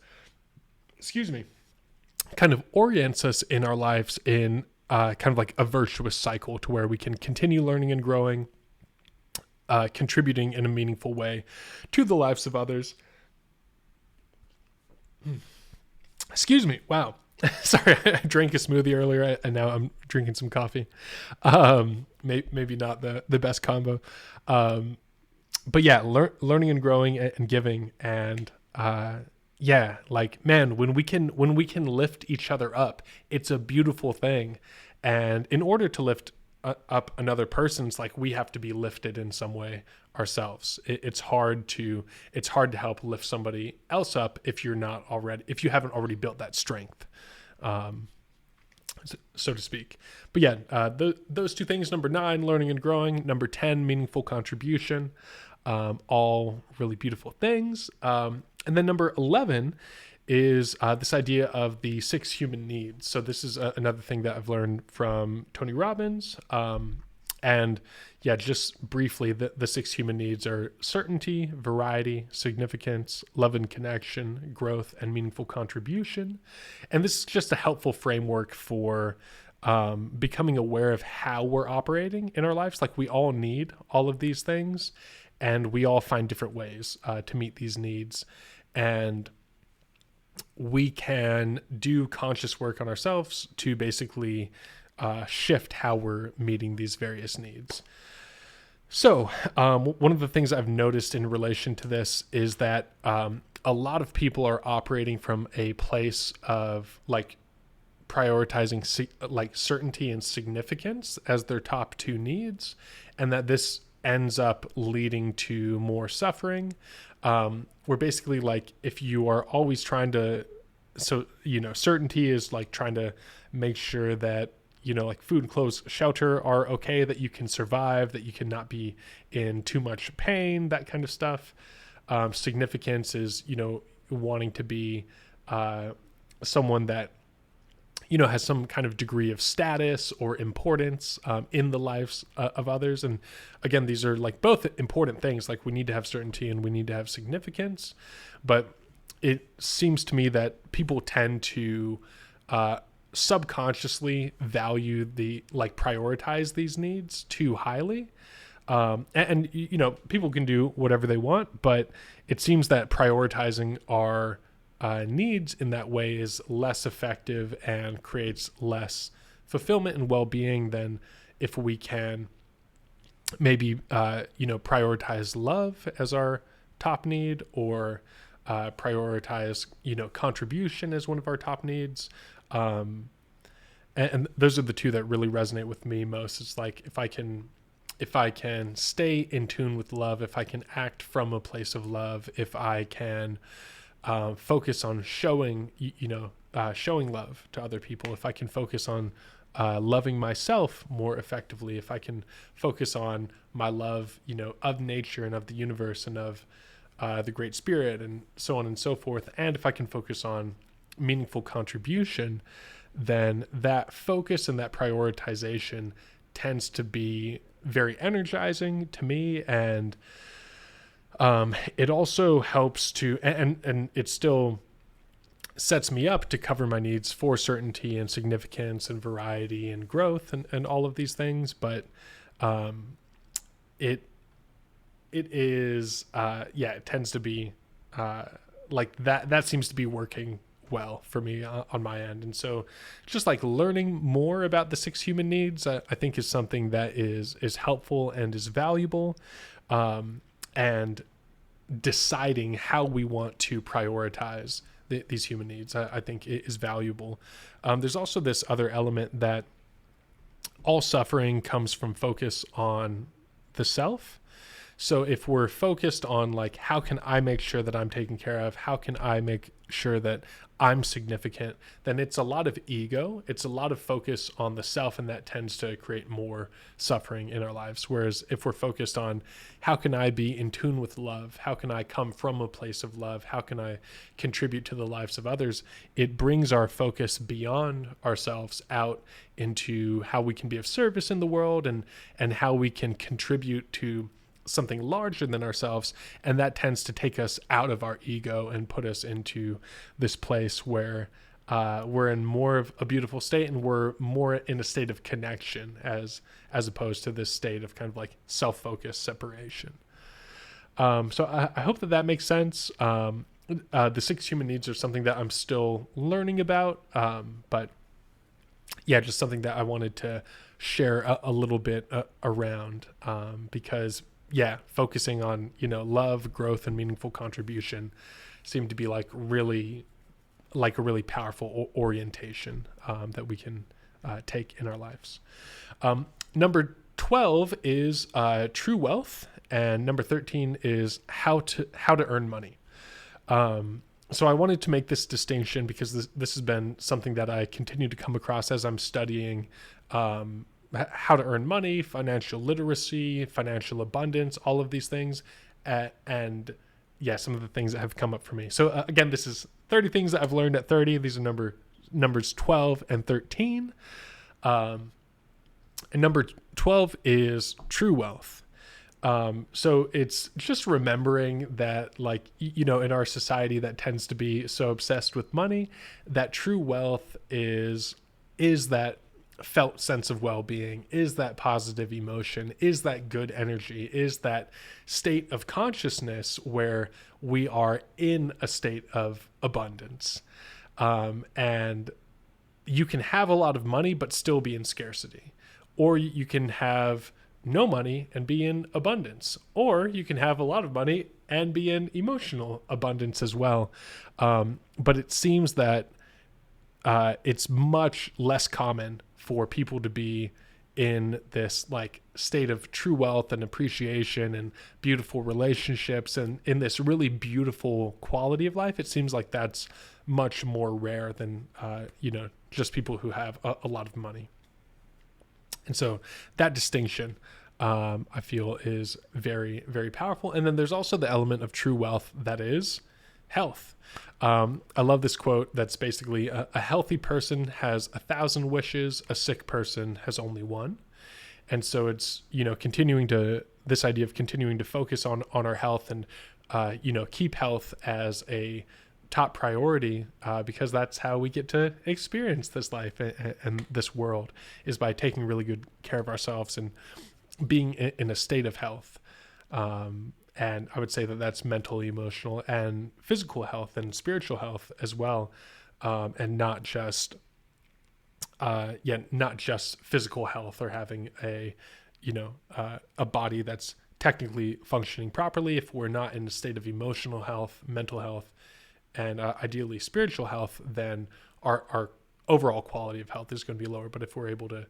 kind of orients us in our lives in kind of like a virtuous cycle to where we can continue learning and growing, contributing in a meaningful way to the lives of others. Excuse me. Wow. Sorry, I drank a smoothie earlier and now I'm drinking some coffee. Maybe not the best combo. But yeah, learning and growing and giving. And yeah, like, man, when we can lift each other up, it's a beautiful thing. And in order to lift up another person's, like, we have to be lifted in some way ourselves. It's hard to help lift somebody else up if you haven't already built that strength, so to speak. But yeah, those two things, number 9, learning and growing, number 10, meaningful contribution, all really beautiful things. And then number 11 is this idea of the 6 human needs. So this is another thing that I've learned from Tony Robbins. And yeah, just briefly, the 6 human needs are certainty, variety, significance, love and connection, growth, and meaningful contribution. And this is just a helpful framework for becoming aware of how we're operating in our lives. Like, we all need all of these things, and we all find different ways to meet these needs. And we can do conscious work on ourselves to basically shift how we're meeting these various needs. So one of the things I've noticed in relation to this is that a lot of people are operating from a place of, like, prioritizing like certainty and significance as their top 2 needs, and that this ends up leading to more suffering. Where basically, like, if you are always trying to, certainty is like trying to make sure that, like, food, clothes, shelter are okay, that you can survive, that you cannot be in too much pain, that kind of stuff. Significance is, wanting to be someone that, has some kind of degree of status or importance in the lives of others. And again, these are, like, both important things. Like, we need to have certainty and we need to have significance. But it seems to me that people tend to subconsciously value prioritize these needs too highly. And people can do whatever they want, but it seems that prioritizing our needs in that way is less effective and creates less fulfillment and well-being, then if we can maybe prioritize love as our top need, or prioritize contribution as one of our top needs, and those are the two that really resonate with me most. It's like if I can stay in tune with love, if I can act from a place of love, if I can focus on showing love to other people, if I can focus on loving myself more effectively, if I can focus on my love, of nature and of the universe and of the Great Spirit and so on and so forth, and if I can focus on meaningful contribution, then that focus and that prioritization tends to be very energizing to me. And it also helps to, and it still sets me up to cover my needs for certainty and significance and variety and growth and all of these things. But it is, it tends to be like that seems to be working well for me on my end. And so just like learning more about the 6 human needs, I think is something that is helpful and is valuable, and deciding how we want to prioritize these human needs, I think it is valuable. There's also this other element that all suffering comes from focus on the self. So if we're focused on like, how can I make sure that I'm taken care of? How can I make sure that I'm significant? Then it's a lot of ego. It's a lot of focus on the self, and that tends to create more suffering in our lives. Whereas if we're focused on how can I be in tune with love? How can I come from a place of love? How can I contribute to the lives of others? It brings our focus beyond ourselves out into how we can be of service in the world, and how we can contribute to something larger than ourselves. And that tends to take us out of our ego and put us into this place where we're in more of a beautiful state, and we're more in a state of connection as opposed to this state of kind of like self-focused separation. So I hope that makes sense. The 6 human needs are something that I'm still learning about, but yeah, just something that I wanted to share a little bit around, because focusing on, love, growth, and meaningful contribution seem to be like a really powerful orientation that we can take in our lives. Number 12 is true wealth, and number 13 is how to earn money. So I wanted to make this distinction because this has been something that I continue to come across as I'm studying how to earn money, financial literacy, financial abundance, all of these things. And some of the things that have come up for me. So again, this is 30 things that I've learned at 30. These are numbers 12 and 13. And number 12 is true wealth. So it's just remembering that, like, in our society that tends to be so obsessed with money, that true wealth is that felt sense of well-being, is that positive emotion, is that good energy, is that state of consciousness where we are in a state of abundance. And you can have a lot of money but still be in scarcity, or you can have no money and be in abundance, or you can have a lot of money and be in emotional abundance as well. But it seems that it's much less common for people to be in this like state of true wealth and appreciation and beautiful relationships and in this really beautiful quality of life. It seems like that's much more rare than just people who have a lot of money. And so that distinction, I feel, is very, very powerful. And then there's also the element of true wealth that is health. I love this quote that's basically a healthy person has 1,000 wishes, a sick person has only one. And so it's, this idea of continuing to focus on our health and, keep health as a top priority, because that's how we get to experience this life and this world, is by taking really good care of ourselves and being in a state of health. And I would say that that's mental, emotional, and physical health and spiritual health as well. And not just not just physical health or having a body that's technically functioning properly. If we're not in a state of emotional health, mental health, and ideally spiritual health, then our overall quality of health is going to be lower. But if we're able to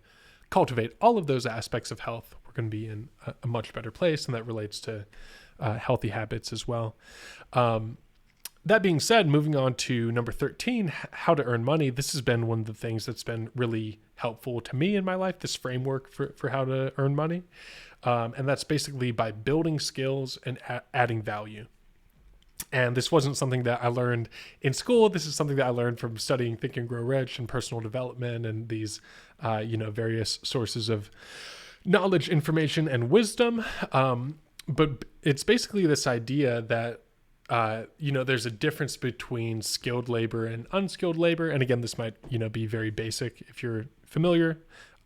cultivate all of those aspects of health, we're going to be in a much better place, and that relates to healthy habits as well. That being said, moving on to number 13, how to earn money. This has been one of the things that's been really helpful to me in my life, this framework for how to earn money. And that's basically by building skills and adding value. And this wasn't something that I learned in school. This is something that I learned from studying Think and Grow Rich and personal development and these, various sources of knowledge, information, and wisdom. But it's basically this idea that there's a difference between skilled labor and unskilled labor. And again, this might, be very basic if you're familiar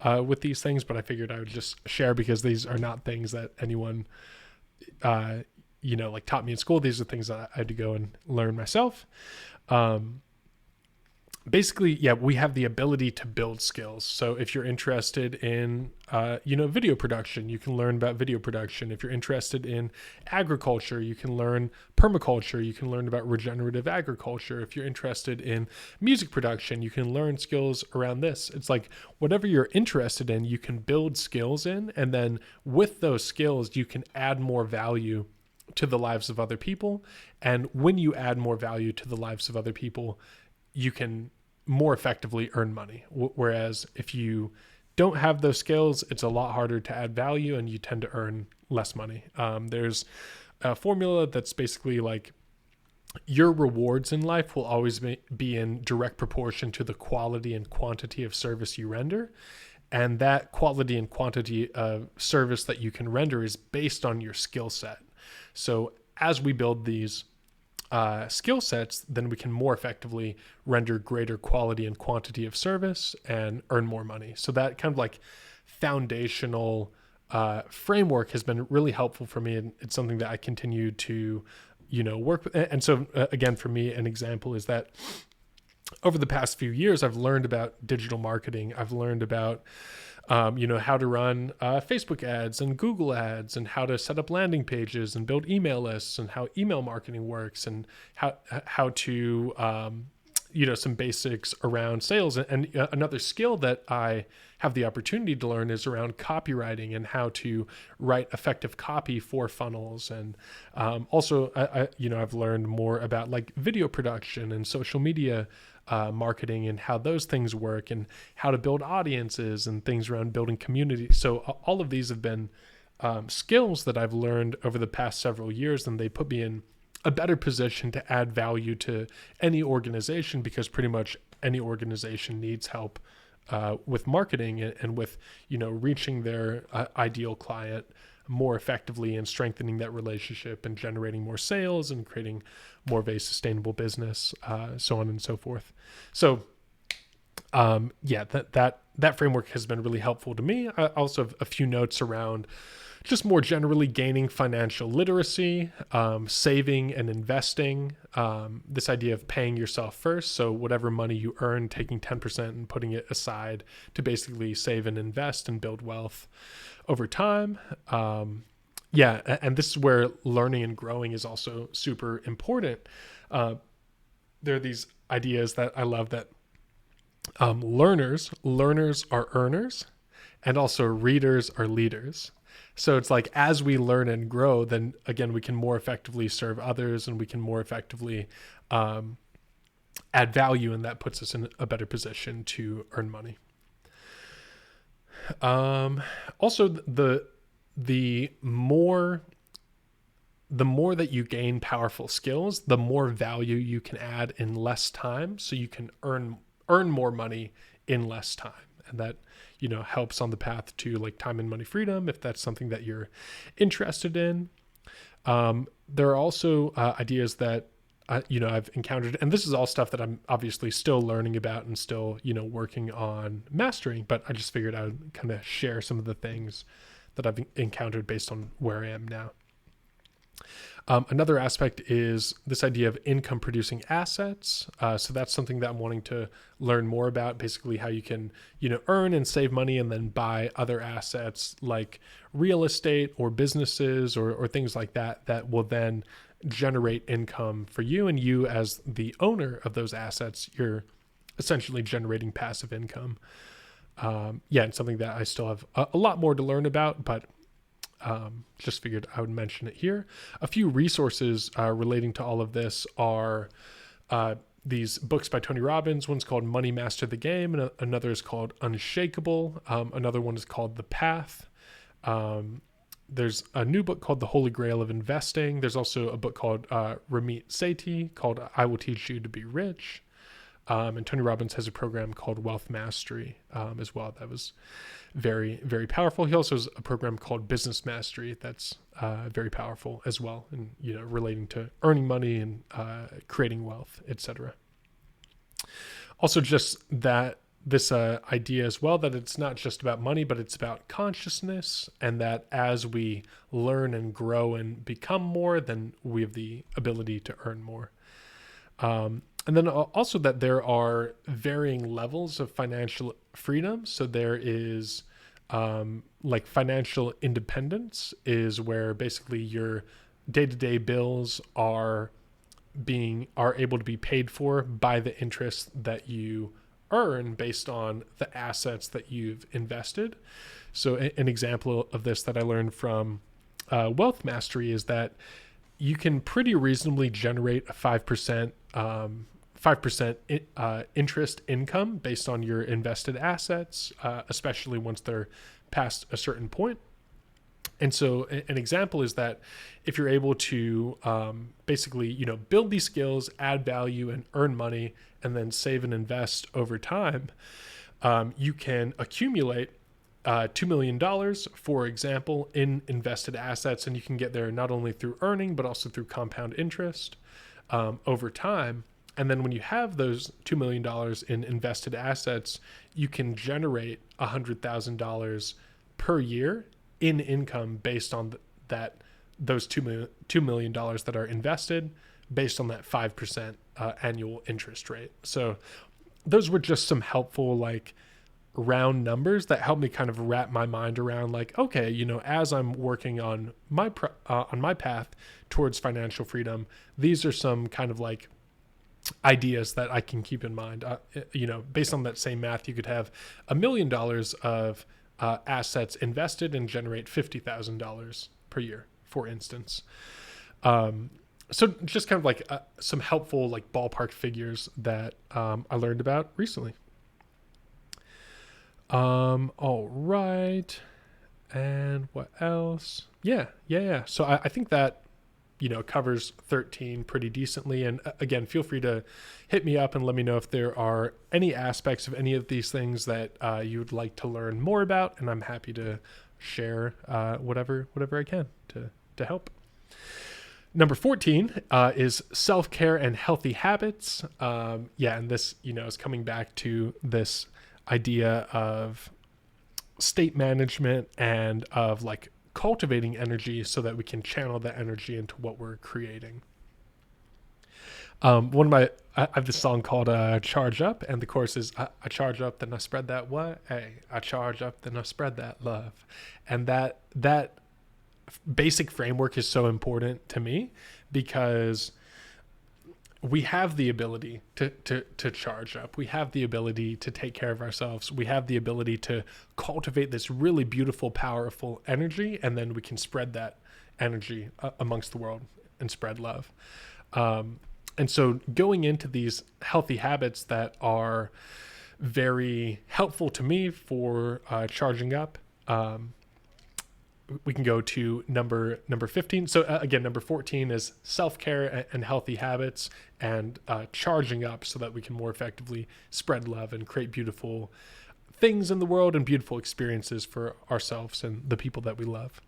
with these things, but I figured I would just share because these are not things that anyone, taught me in school. These are things that I had to go and learn myself. Basically, we have the ability to build skills. So if you're interested in, video production, you can learn about video production. If you're interested in agriculture, you can learn permaculture. You can learn about regenerative agriculture. If you're interested in music production, you can learn skills around this. It's like whatever you're interested in, you can build skills in. And then with those skills, you can add more value to the lives of other people. And when you add more value to the lives of other people, you can more effectively earn money. Whereas if you don't have those skills, it's a lot harder to add value and you tend to earn less money. There's a formula that's basically like your rewards in life will always be in direct proportion to the quality and quantity of service you render. And that quality and quantity of service that you can render is based on your skill set. So as we build these skill sets, then we can more effectively render greater quality and quantity of service and earn more money. So that kind of like foundational framework has been really helpful for me. And it's something that I continue to, work with. And so again, for me, an example is that over the past few years, I've learned about digital marketing. I've learned about how to run Facebook ads and Google ads and how to set up landing pages and build email lists and how email marketing works and how to, some basics around sales. And another skill that I have the opportunity to learn is around copywriting and how to write effective copy for funnels. And also, I've learned more about like video production and social media marketing and how those things work and how to build audiences and things around building community. So all of these have been skills that I've learned over the past several years, and they put me in a better position to add value to any organization, because pretty much any organization needs help with marketing and with, reaching their ideal client more effectively and strengthening that relationship and generating more sales and creating more of a sustainable business, so on and so forth. So, that framework has been really helpful to me. I also have a few notes around just more generally gaining financial literacy, saving and investing, this idea of paying yourself first. So whatever money you earn, taking 10% and putting it aside to basically save and invest and build wealth over time. And this is where learning and growing is also super important. There are these ideas that I love that learners are earners, and also readers are leaders. So it's like, as we learn and grow, then again, we can more effectively serve others and we can more effectively add value, and that puts us in a better position to earn money. Also, the more that you gain powerful skills, the more value you can add in less time, so you can earn more money in less time. And that, helps on the path to like time and money freedom, if that's something that you're interested in. There are also ideas that, I've encountered, and this is all stuff that I'm obviously still learning about and still, working on mastering, but I just figured I would kind of share some of the things that I've encountered based on where I am now. Another aspect is this idea of income producing assets. So that's something that I'm wanting to learn more about, basically how you can, earn and save money and then buy other assets like real estate or businesses or things like that, that will then generate income for you. And you as the owner of those assets, you're essentially generating passive income. And something that I still have a lot more to learn about, but just figured I would mention it here. A few resources relating to all of this are these books by Tony Robbins. One's called Money Master the Game, and another is called Unshakable. Another one is called The Path. There's a new book called The Holy Grail of Investing. There's also a book called Ramit Sethi called I Will Teach You to Be Rich. And Tony Robbins has a program called Wealth Mastery as well. That was very, very powerful. He also has a program called Business Mastery that's very powerful as well, and relating to earning money and creating wealth, etc. Also, just that this idea as well that it's not just about money, but it's about consciousness, and that as we learn and grow and become more, then we have the ability to earn more. And then also that there are varying levels of financial freedom. So there is like financial independence is where basically your day-to-day bills are able to be paid for by the interest that you earn based on the assets that you've invested. So an example of this that I learned from Wealth Mastery is that you can pretty reasonably generate a 5% interest income based on your invested assets, especially once they're past a certain point. And so an example is that if you're able to basically, build these skills, add value and earn money, and then save and invest over time, you can accumulate $2 million, for example, in invested assets. And you can get there not only through earning, but also through compound interest over time. And then when you have those $2 million in invested assets, you can generate $100,000 per year in income based on those $2 million that are invested based on that 5% annual interest rate. So those were just some helpful round numbers that helped me kind of wrap my mind around okay, as I'm working on my path towards financial freedom, these are some kind of ideas that I can keep in mind. Based on that same math, you could have $1 million of assets invested and generate $50,000 per year, for instance. So just kind of some helpful ballpark figures that I learned about recently. All right. And what else? Yeah. So I think that covers 13 pretty decently. And again, feel free to hit me up and let me know if there are any aspects of any of these things that you would like to learn more about. And I'm happy to share whatever I can to help. Number 14 is self-care and healthy habits. And this, is coming back to this idea of state management and of cultivating energy so that we can channel that energy into what we're creating. I have this song called Charge Up, and the chorus is I charge up, then I spread that what? Hey, I charge up, then I spread that love. And that basic framework is so important to me because we have the ability to charge up. We have the ability to take care of ourselves. We have the ability to cultivate this really beautiful, powerful energy, and then we can spread that energy amongst the world and spread love. And so going into these healthy habits that are very helpful to me for charging up, we can go to number 15. So again, number 14 is self-care and healthy habits and charging up so that we can more effectively spread love and create beautiful things in the world and beautiful experiences for ourselves and the people that we love.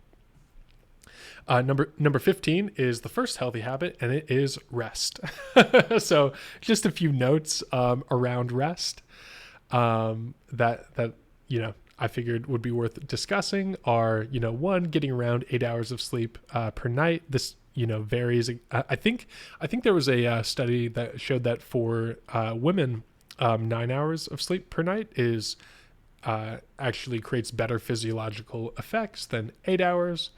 Number 15 is the first healthy habit, and it is rest. So just a few notes around rest that I figured would be worth discussing are, one, getting around 8 hours of sleep per night. This, varies. I think there was a study that showed that for women, 9 hours of sleep per night is actually creates better physiological effects than 8 hours.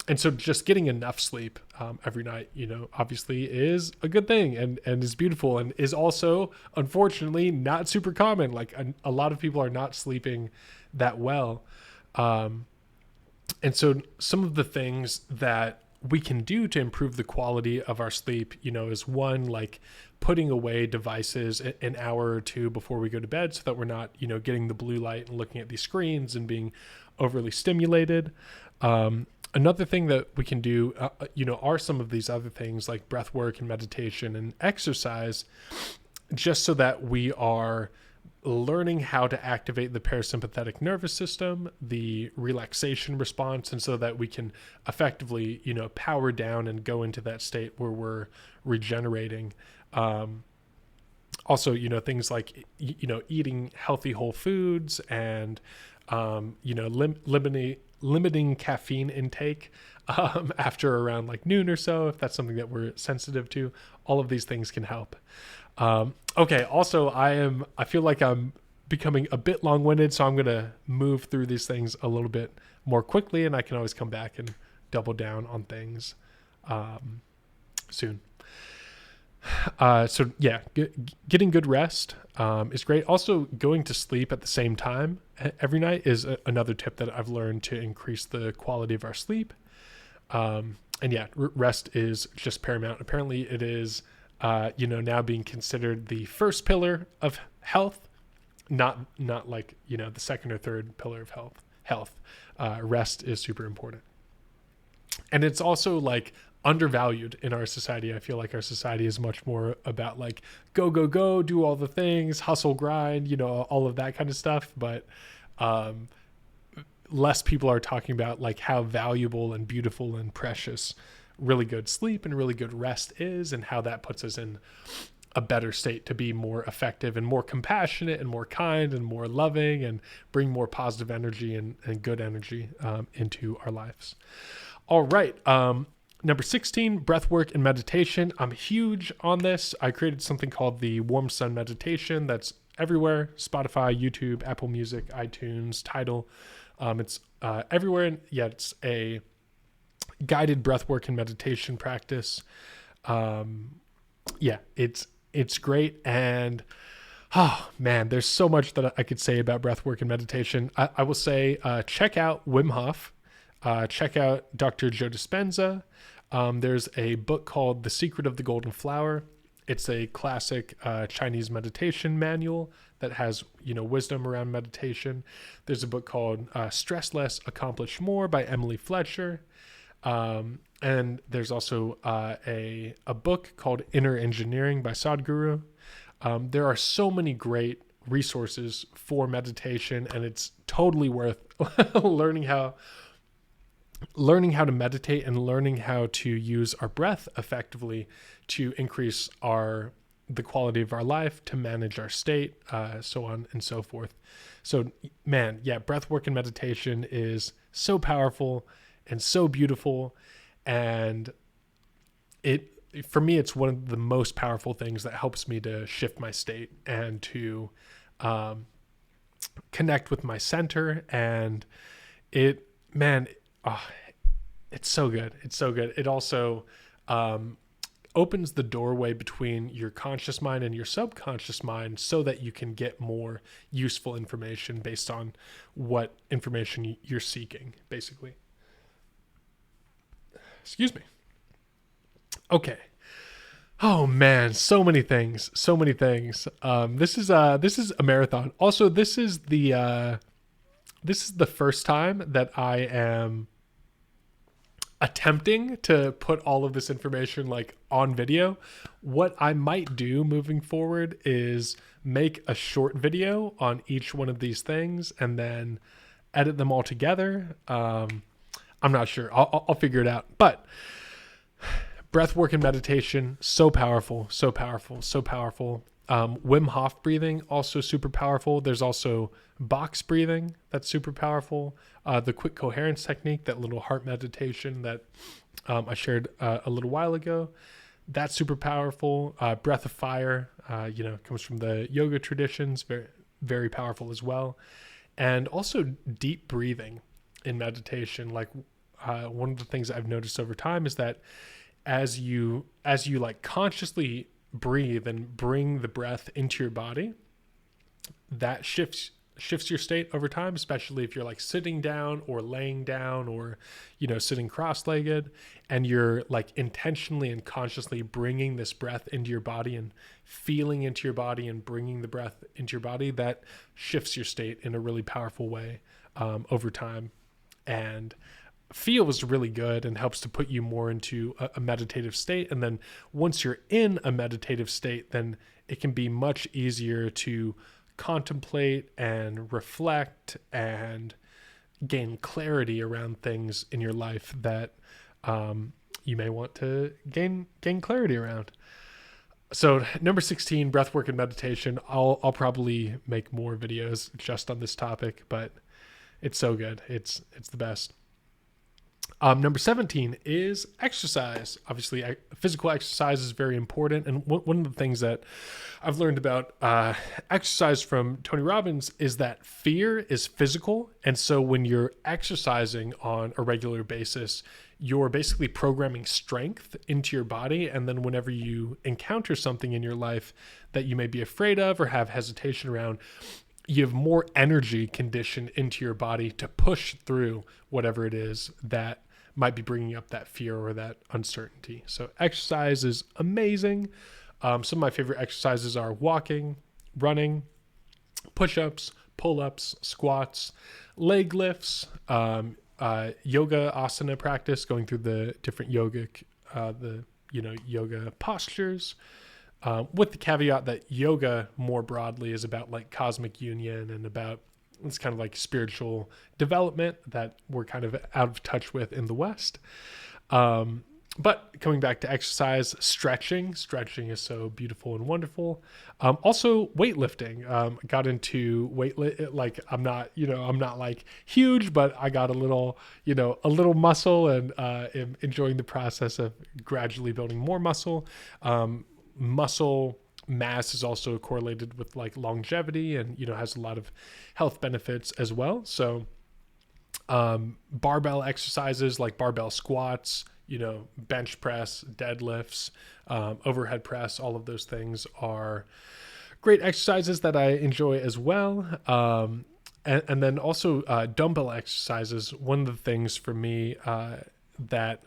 And so just getting enough sleep every night, obviously is a good thing and is beautiful, and is also, unfortunately, not super common. Like a lot of people are not sleeping that well. And so some of the things that we can do to improve the quality of our sleep, is one, like putting away devices an hour or two before we go to bed so that we're not, getting the blue light and looking at these screens and being overly stimulated. Another thing that we can do, are some of these other things like breath work and meditation and exercise, just so that we are learning how to activate the parasympathetic nervous system, the relaxation response, and so that we can effectively, power down and go into that state where we're regenerating. Also, things like, eating healthy whole foods and, limiting caffeine intake after around like noon or so, if that's something that we're sensitive to. All of these things can help. Okay. Also, I feel like I'm becoming a bit long-winded, so I'm going to move through these things a little bit more quickly, and I can always come back and double down on things soon. So yeah, getting good rest is great. Also, going to sleep at the same time every night is another tip that I've learned to increase the quality of our sleep. And yeah, rest is just paramount. Apparently it is, now being considered the first pillar of health, not like, the second or third pillar of health. Rest is super important. And it's also like undervalued in our society. I feel like our society is much more about like go, do all the things, hustle, grind, all of that kind of stuff. But less people are talking about like how valuable and beautiful and precious really good sleep and really good rest is, and how that puts us in a better state to be more effective and more compassionate and more kind and more loving and bring more positive energy and good energy into our lives. All right. Number 16, breath work and meditation. I'm huge on this. I created something called the Warm Sun Meditation that's everywhere: Spotify, YouTube, Apple Music, iTunes, Tidal. It's everywhere. And yeah, it's a guided breath work and meditation practice. Yeah, it's great. And oh man, there's so much that I could say about breath work and meditation. I will say, check out Wim Hof. Check out Dr. Joe Dispenza. There's a book called The Secret of the Golden Flower. It's a classic Chinese meditation manual that has, wisdom around meditation. There's a book called Stress Less, Accomplish More by Emily Fletcher. And there's also a book called Inner Engineering by Sadhguru. There are so many great resources for meditation, and it's totally worth learning how to meditate and learning how to use our breath effectively to increase the quality of our life, to manage our state, so on and so forth. So man, yeah, breath work and meditation is so powerful and so beautiful. And for me, it's one of the most powerful things that helps me to shift my state and to connect with my center. And it's so good. It's so good. It also opens the doorway between your conscious mind and your subconscious mind so that you can get more useful information based on what information you're seeking, basically. Excuse me. Okay. Oh man, so many things. This is a marathon. Also, this is the first time that I am attempting to put all of this information like on video. What I might do moving forward is make a short video on each one of these things and then edit them all together. I'm not sure. I'll figure it out. But breath work and meditation, so powerful. Wim Hof breathing, also super powerful. There's also box breathing, that's super powerful. The quick coherence technique, that little heart meditation that I shared a little while ago. That's super powerful. Breath of fire, comes from the yoga traditions, very, very powerful as well. And also deep breathing in meditation. Like one of the things I've noticed over time is that as you like consciously breathe and bring the breath into your body, that shifts your state over time, especially if you're like sitting down or laying down or, sitting cross-legged, and you're like intentionally and consciously bringing this breath into your body and feeling into your body and bringing the breath into your body. That shifts your state in a really powerful way over time, and feels really good and helps to put you more into a meditative state. And then once you're in a meditative state, then it can be much easier to contemplate and reflect and gain clarity around things in your life that you may want to gain clarity around. So number 16, breathwork and meditation. I'll probably make more videos just on this topic, but it's so good. It's the best. Number 17 is exercise. Obviously, physical exercise is very important. And one of the things that I've learned about exercise from Tony Robbins is that fear is physical. And so when you're exercising on a regular basis, you're basically programming strength into your body. And then whenever you encounter something in your life that you may be afraid of or have hesitation around, you have more energy conditioned into your body to push through whatever it is that might be bringing up that fear or that uncertainty. So exercise is amazing. Some of my favorite exercises are walking, running, push-ups, pull-ups, squats, leg lifts, yoga asana practice, going through the different yoga postures, with the caveat that yoga more broadly is about like cosmic union and about, it's kind of like spiritual development that we're kind of out of touch with in the West. But coming back to exercise, stretching is so beautiful and wonderful. Also weightlifting. Got into like I'm not like huge, but I got a little muscle, and am enjoying the process of gradually building more muscle. Muscle mass is also correlated with like longevity and, has a lot of health benefits as well. So, barbell exercises like barbell squats, bench press, deadlifts, overhead press, all of those things are great exercises that I enjoy as well. And then also, dumbbell exercises. One of the things for me, that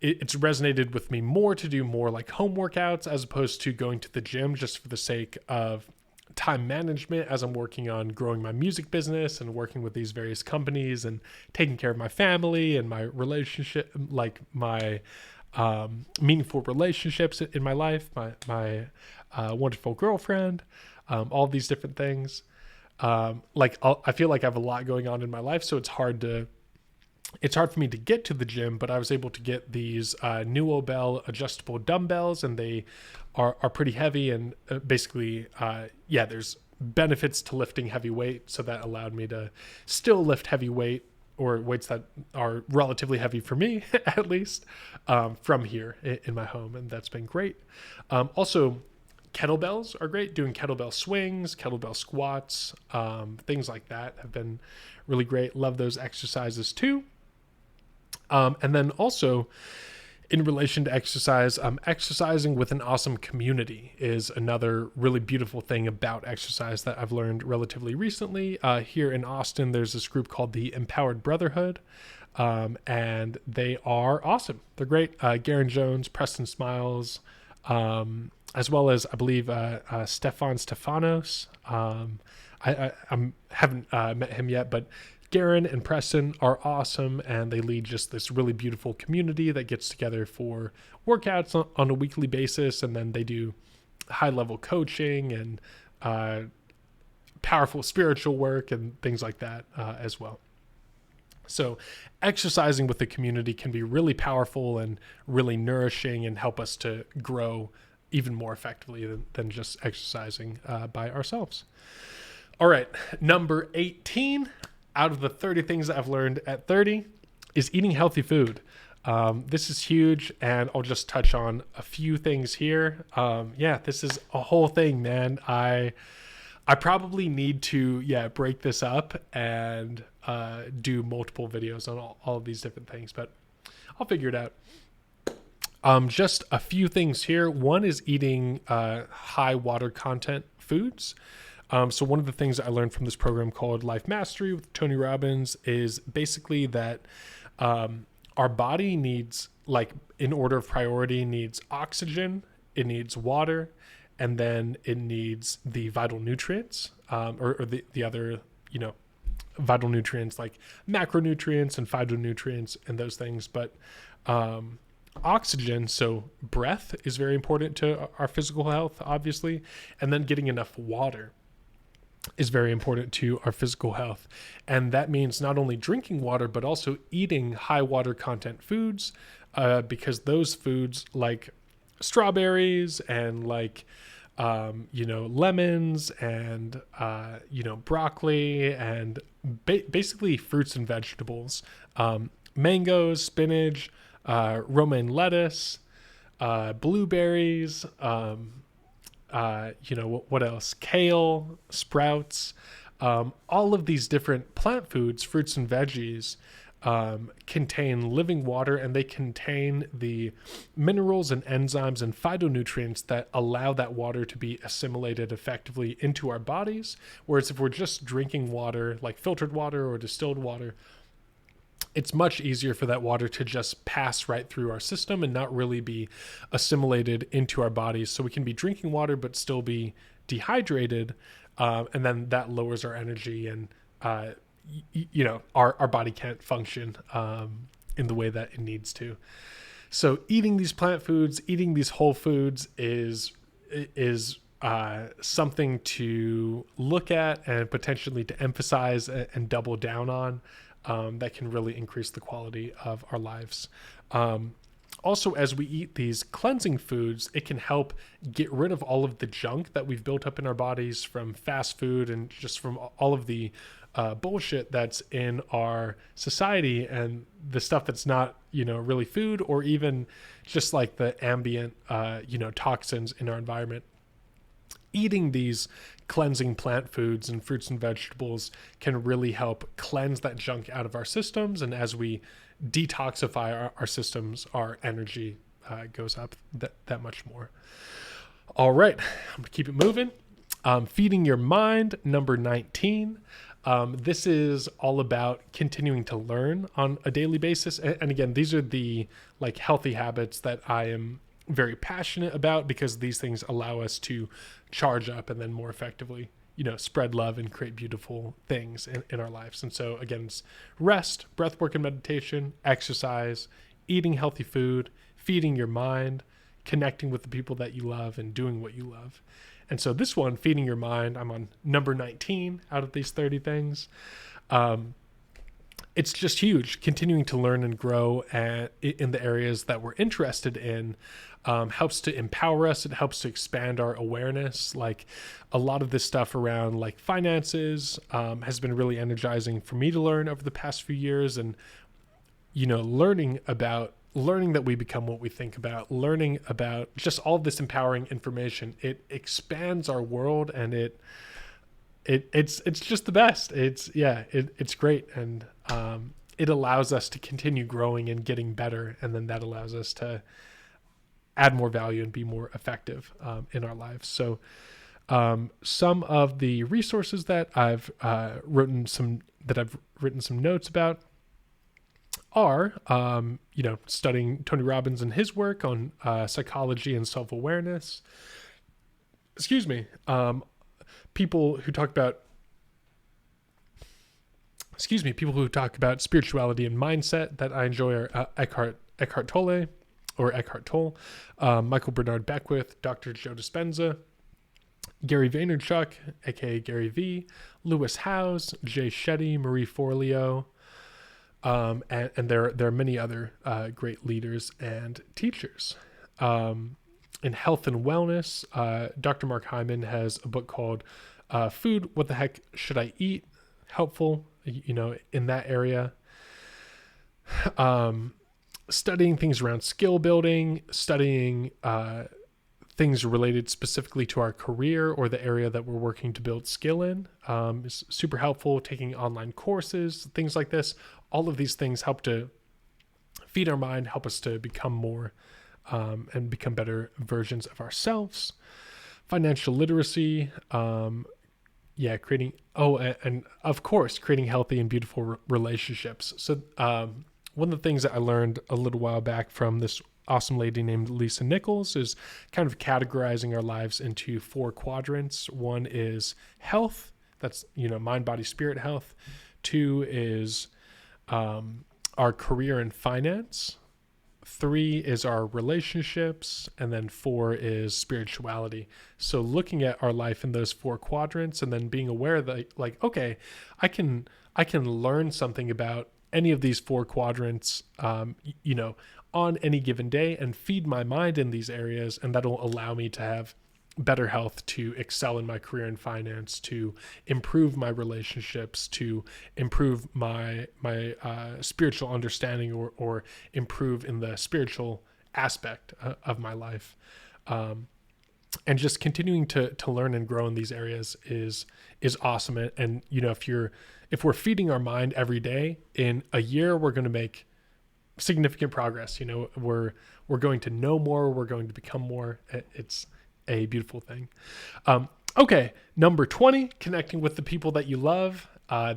it's resonated with me more to do more like home workouts as opposed to going to the gym just for the sake of time management as I'm working on growing my music business and working with these various companies and taking care of my family and my relationship, like my meaningful relationships in my life, my wonderful girlfriend, all these different things. I feel like I have a lot going on in my life, so it's hard for me to get to the gym, but I was able to get these Nuobel adjustable dumbbells, and they are pretty heavy. And basically, there's benefits to lifting heavy weight. So that allowed me to still lift heavy weight, or weights that are relatively heavy for me, at least, from here in my home. And that's been great. Also, kettlebells are great. Doing kettlebell swings, kettlebell squats, things like that have been really great. Love those exercises too. And then also, in relation to exercise, exercising with an awesome community is another really beautiful thing about exercise that I've learned relatively recently. Here in Austin, there's this group called the Empowered Brotherhood, and they are awesome. They're great. Garen Jones, Preston Smiles, as well as I believe Stefan Stefanos. I haven't met him yet, but Garen and Preston are awesome, and they lead just this really beautiful community that gets together for workouts on a weekly basis, and then they do high-level coaching and powerful spiritual work and things like that as well. So exercising with the community can be really powerful and really nourishing and help us to grow even more effectively than just exercising by ourselves. All right, number 18 out of the 30 things that I've learned at 30 is eating healthy food. This is huge, and I'll just touch on a few things here. Yeah, this is a whole thing, man. I probably need to break this up and do multiple videos on all of these different things, but I'll figure it out. Just a few things here. One is eating high water content foods. So one of the things I learned from this program called Life Mastery with Tony Robbins is basically that our body needs, like, in order of priority, needs oxygen, it needs water, and then it needs the vital nutrients, or the other, vital nutrients like macronutrients and phytonutrients and those things. But oxygen, so breath, is very important to our physical health, obviously, and then getting enough water is very important to our physical health. And that means not only drinking water, but also eating high water content foods, because those foods like strawberries and like, lemons and, broccoli and basically fruits and vegetables, mangoes, spinach, romaine lettuce, blueberries, what else? Kale, sprouts, all of these different plant foods, fruits and veggies, contain living water, and they contain the minerals and enzymes and phytonutrients that allow that water to be assimilated effectively into our bodies. Whereas if we're just drinking water, like filtered water or distilled water, it's much easier for that water to just pass right through our system and not really be assimilated into our bodies. So we can be drinking water but still be dehydrated, and then that lowers our energy, and our body can't function in the way that it needs to. So eating these plant foods, eating these whole foods is something to look at and potentially to emphasize and double down on. That can really increase the quality of our lives. Also, as we eat these cleansing foods, it can help get rid of all of the junk that we've built up in our bodies from fast food and just from all of the bullshit that's in our society and the stuff that's not, really food, or even just like the ambient, toxins in our environment. Eating these cleansing plant foods and fruits and vegetables can really help cleanse that junk out of our systems. And as we detoxify our systems, our energy goes up that much more. All right, I'm gonna keep it moving. Feeding your mind, number 19. This is all about continuing to learn on a daily basis. And again, these are the like healthy habits that I am very passionate about, because these things allow us to charge up and then more effectively, spread love and create beautiful things in our lives. And so again, it's rest, breath work and meditation, exercise, eating healthy food, feeding your mind, connecting with the people that you love, and doing what you love. And so this one, feeding your mind, I'm on number 19 out of these 30 things. It's just huge. Continuing to learn and grow in the areas that we're interested in helps to empower us. It helps to expand our awareness. Like a lot of this stuff around like finances has been really energizing for me to learn over the past few years. And, learning that we become what we think about, learning about just all this empowering information, it expands our world, and it's just the best. It's great. And it allows us to continue growing and getting better. And then that allows us to add more value and be more effective in our lives. So some of the resources that I've written some notes about are, studying Tony Robbins and his work on psychology and self-awareness. People who talk about spirituality and mindset that I enjoy are Eckhart Tolle, Michael Bernard Beckwith, Dr. Joe Dispenza, Gary Vaynerchuk, aka Gary V, Lewis Howes, Jay Shetty, Marie Forleo, and there are many other great leaders and teachers. In health and wellness, Dr. Mark Hyman has a book called Food, What the Heck Should I Eat? Helpful, in that area. studying things around skill building, studying things related specifically to our career or the area that we're working to build skill in is super helpful. Taking online courses, things like this. All of these things help to feed our mind, help us to become more and become better versions of ourselves. Financial literacy, creating, and of course, creating healthy and beautiful relationships. So one of the things that I learned a little while back from this awesome lady named Lisa Nichols is kind of categorizing our lives into 4 quadrants. One is health. That's, mind, body, spirit health. 2 is our career and finance. 3 is our relationships, and then 4 is spirituality. So looking at our life in those 4 quadrants, and then being aware that, like, okay, I can learn something about any of these 4 quadrants, on any given day, and feed my mind in these areas, and that'll allow me to have better health, to excel in my career and finance, to improve my relationships, to improve my spiritual understanding, or improve in the spiritual aspect of my life. And just continuing to learn and grow in these areas is awesome. And if we're feeding our mind every day, in a year we're going to make significant progress. We're going to know more, we're going to become more. It's a beautiful thing. Okay, number 20, connecting with the people that you love.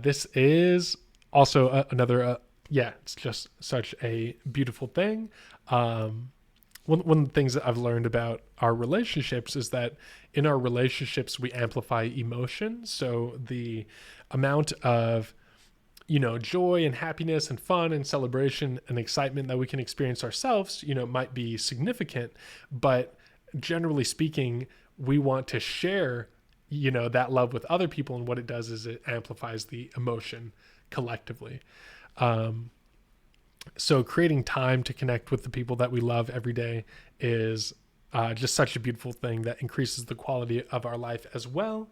This is also another, it's just such a beautiful thing. One of the things that I've learned about our relationships is that in our relationships, we amplify emotion. So the amount of, joy and happiness and fun and celebration and excitement that we can experience ourselves, might be significant, but generally speaking, we want to share, that love with other people. And what it does is it amplifies the emotion collectively. So creating time to connect with the people that we love every day is just such a beautiful thing that increases the quality of our life as well.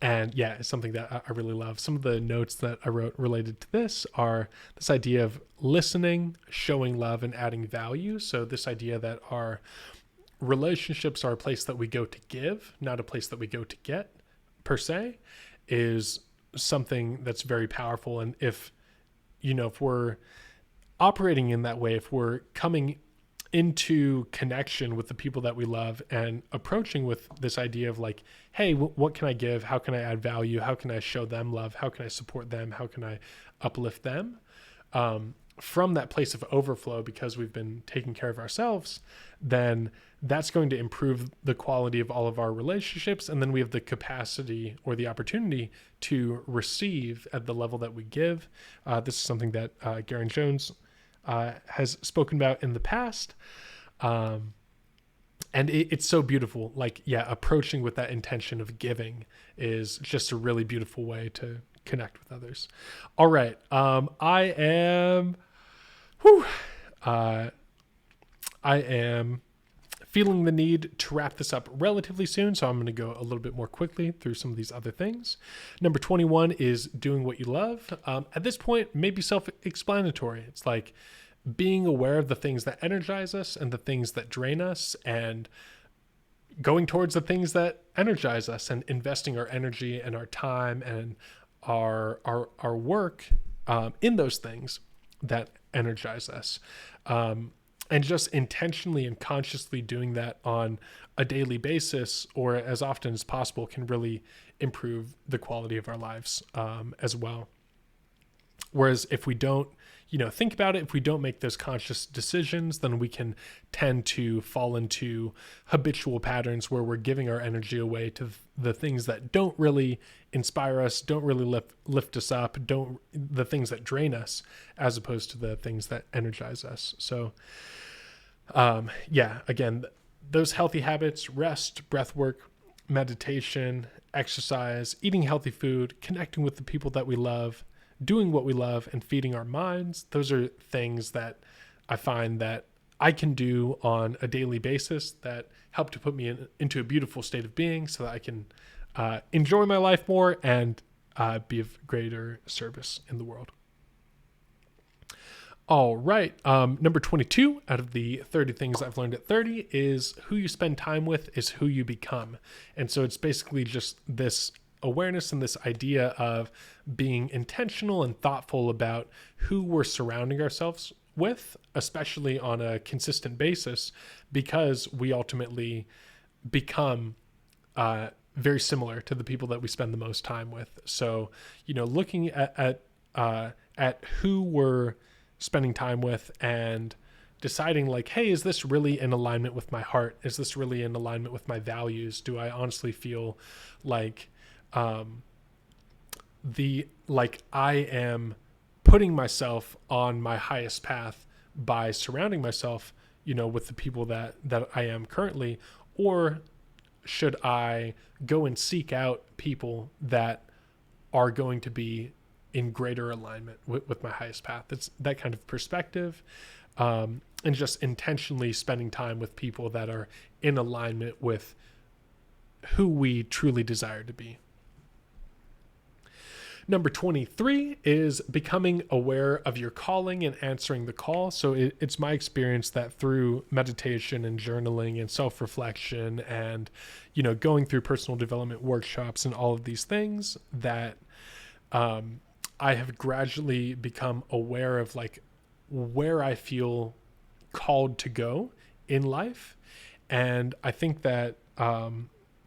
And it's something that I really love. Some of the notes that I wrote related to this are this idea of listening, showing love, and adding value. So this idea that our relationships are a place that we go to give, not a place that we go to get, per se, is something that's very powerful. And if we're operating in that way, if we're coming into connection with the people that we love and approaching with this idea of like, hey, what can I give? How can I add value? How can I show them love? How can I support them? How can I uplift them? From that place of overflow, because we've been taking care of ourselves, then that's going to improve the quality of all of our relationships. And then we have the capacity or the opportunity to receive at the level that we give. This is something that Garen Jones has spoken about in the past. And it's so beautiful. Like, approaching with that intention of giving is just a really beautiful way to connect with others. All right. I am feeling the need to wrap this up relatively soon, so I'm going to go a little bit more quickly through some of these other things. Number 21 is doing what you love. At this point, maybe self-explanatory. It's like being aware of the things that energize us and the things that drain us, and going towards the things that energize us, and investing our energy and our time and our work in those things that energize us. And just intentionally and consciously doing that on a daily basis, or as often as possible, can really improve the quality of our lives as well. Whereas if we don't, think about it, if we don't make those conscious decisions, then we can tend to fall into habitual patterns where we're giving our energy away to the things that don't really inspire us, don't really lift us up, the things that drain us, as opposed to the things that energize us. So, again, those healthy habits: rest, breath work, meditation, exercise, eating healthy food, connecting with the people that we love, doing what we love, and feeding our minds. Those are things that I find that I can do on a daily basis that help to put me into a beautiful state of being, so that I can enjoy my life more and be of greater service in the world. All right. Number 22 out of the 30 things I've learned at 30 is who you spend time with is who you become. And so it's basically just this awareness and this idea of being intentional and thoughtful about who we're surrounding ourselves with, especially on a consistent basis, because we ultimately become very similar to the people that we spend the most time with. So, looking at who we're spending time with and deciding like, hey, is this really in alignment with my heart? Is this really in alignment with my values? Do I honestly feel like I am putting myself on my highest path by surrounding myself, with the people that I am currently? Or should I go and seek out people that are going to be in greater alignment with my highest path? It's that kind of perspective, and just intentionally spending time with people that are in alignment with who we truly desire to be. Number 23 is becoming aware of your calling and answering the call. So it's my experience that through meditation and journaling and self-reflection and, going through personal development workshops and all of these things, that I have gradually become aware of like where I feel called to go in life. And I think that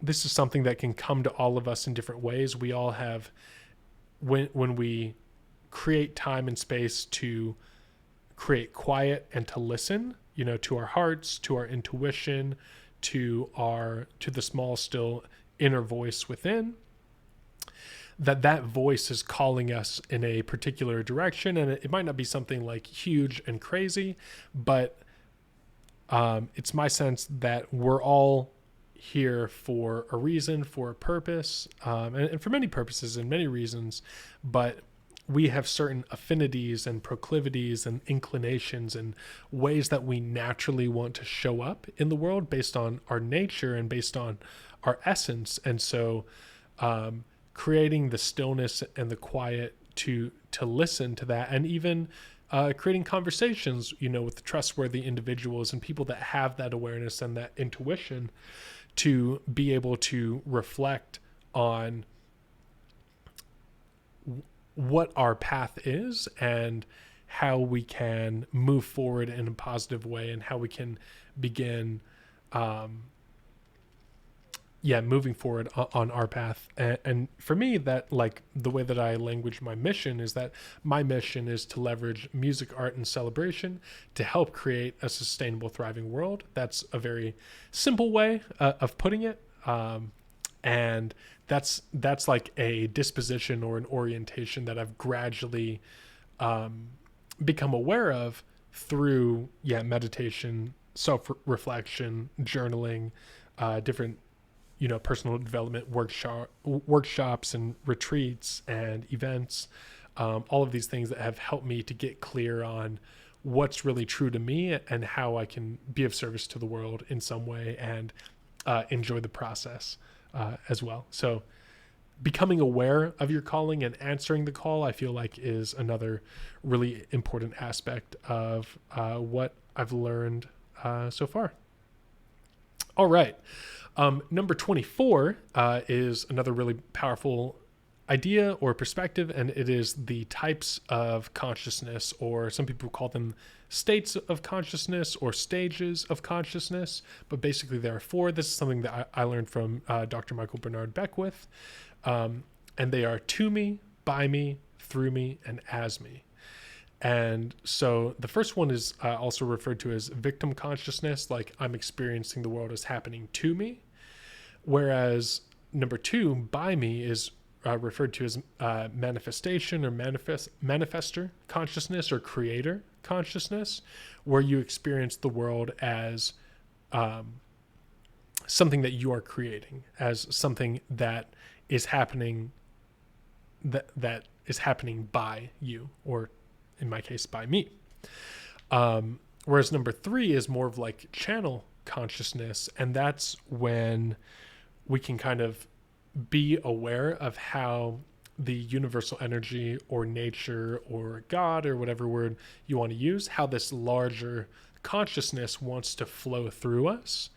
this is something that can come to all of us in different ways. We all have, when we create time and space to create quiet and to listen, to our hearts, to our intuition, to the small, still inner voice within, that voice is calling us in a particular direction. And it might not be something like huge and crazy, but it's my sense that we're all here for a reason, for a purpose, and for many purposes and many reasons, but we have certain affinities and proclivities and inclinations and ways that we naturally want to show up in the world based on our nature and based on our essence. And so creating the stillness and the quiet to listen to that, and even creating conversations, with trustworthy individuals and people that have that awareness and that intuition to be able to reflect on what our path is and how we can move forward in a positive way, and how we can begin moving forward on our path. And for me, that like the way that I language my mission is that my mission is to leverage music, art, and celebration to help create a sustainable, thriving world. That's a very simple way of putting it. And that's like a disposition or an orientation that I've gradually become aware of through meditation, self-reflection, journaling, different personal development workshops and retreats and events, all of these things that have helped me to get clear on what's really true to me and how I can be of service to the world in some way, and enjoy the process as well. So becoming aware of your calling and answering the call, I feel like, is another really important aspect of what I've learned so far. All right. Number 24 is another really powerful idea or perspective, and it is the types of consciousness, or some people call them states of consciousness or stages of consciousness. But basically there are four. This is something that I learned from Dr. Michael Bernard Beckwith, and they are to me, by me, through me, and as me. And so the first one is also referred to as victim consciousness, like I'm experiencing the world as happening to me. Whereas number two, by me, is referred to as manifestation or manifester consciousness or creator consciousness, where you experience the world as something that you are creating, as something that is happening, that is happening by you, or in my case, by me. Whereas number three is more of like channel consciousness, and that's when we can kind of be aware of how the universal energy or nature or God or whatever word you want to use, how this larger consciousness wants to flow through us.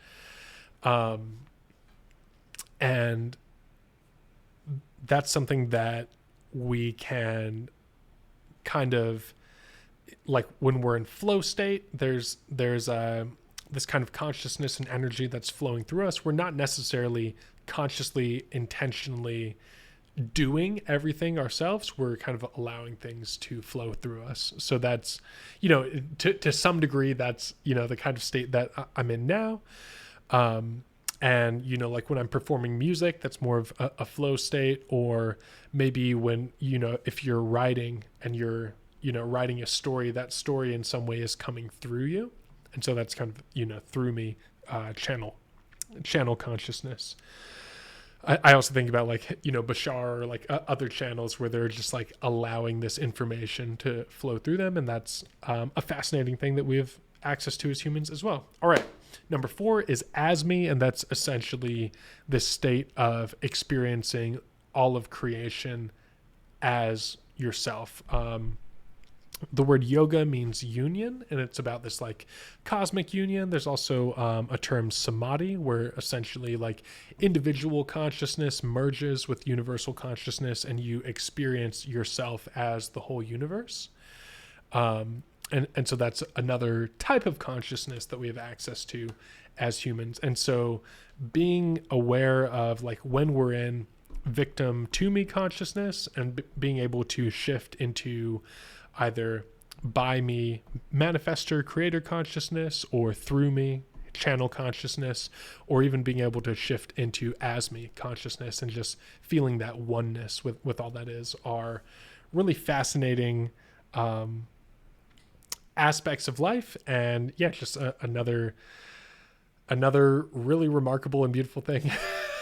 And that's something that we can kind of, like when we're in flow state, there's this kind of consciousness and energy that's flowing through us. We're not necessarily consciously, intentionally doing everything ourselves. We're kind of allowing things to flow through us. So that's, to some degree, that's, the kind of state that I'm in now. And, like when I'm performing music, that's more of a flow state, or maybe when, if you're writing and you're, writing a story, that story in some way is coming through you. And so that's kind of, through me, channel consciousness. I also think about like, Bashar or like other channels where they're just like allowing this information to flow through them. And that's a fascinating thing that we have access to as humans as well. All right. Number 4 is asmi, and that's essentially this state of experiencing all of creation as yourself. The word yoga means union, and it's about this like cosmic union. There's also a term samadhi, where essentially like individual consciousness merges with universal consciousness and you experience yourself as the whole universe. And so that's another type of consciousness that we have access to as humans. And so being aware of like when we're in victim to me consciousness and being able to shift into either by me manifestor creator consciousness, or through me channel consciousness, or even being able to shift into as me consciousness and just feeling that oneness with all that is, are really fascinating aspects of life. And yeah, just another really remarkable and beautiful thing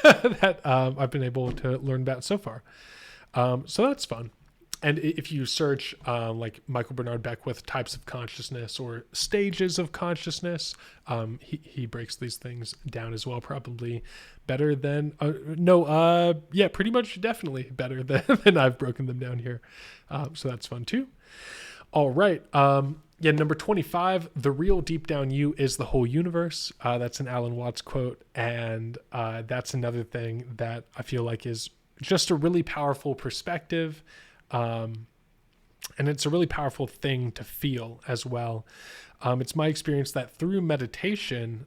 that I've been able to learn about so far. So that's fun. And if you search like Michael Bernard Beckwith types of consciousness or stages of consciousness, he breaks these things down as well, probably better than pretty much definitely better than I've broken them down here. So that's fun too. All right. Number 25, the real deep down you is the whole universe. That's an Alan Watts quote. And that's another thing that I feel like is just a really powerful perspective. And it's a really powerful thing to feel as well. It's my experience that through meditation,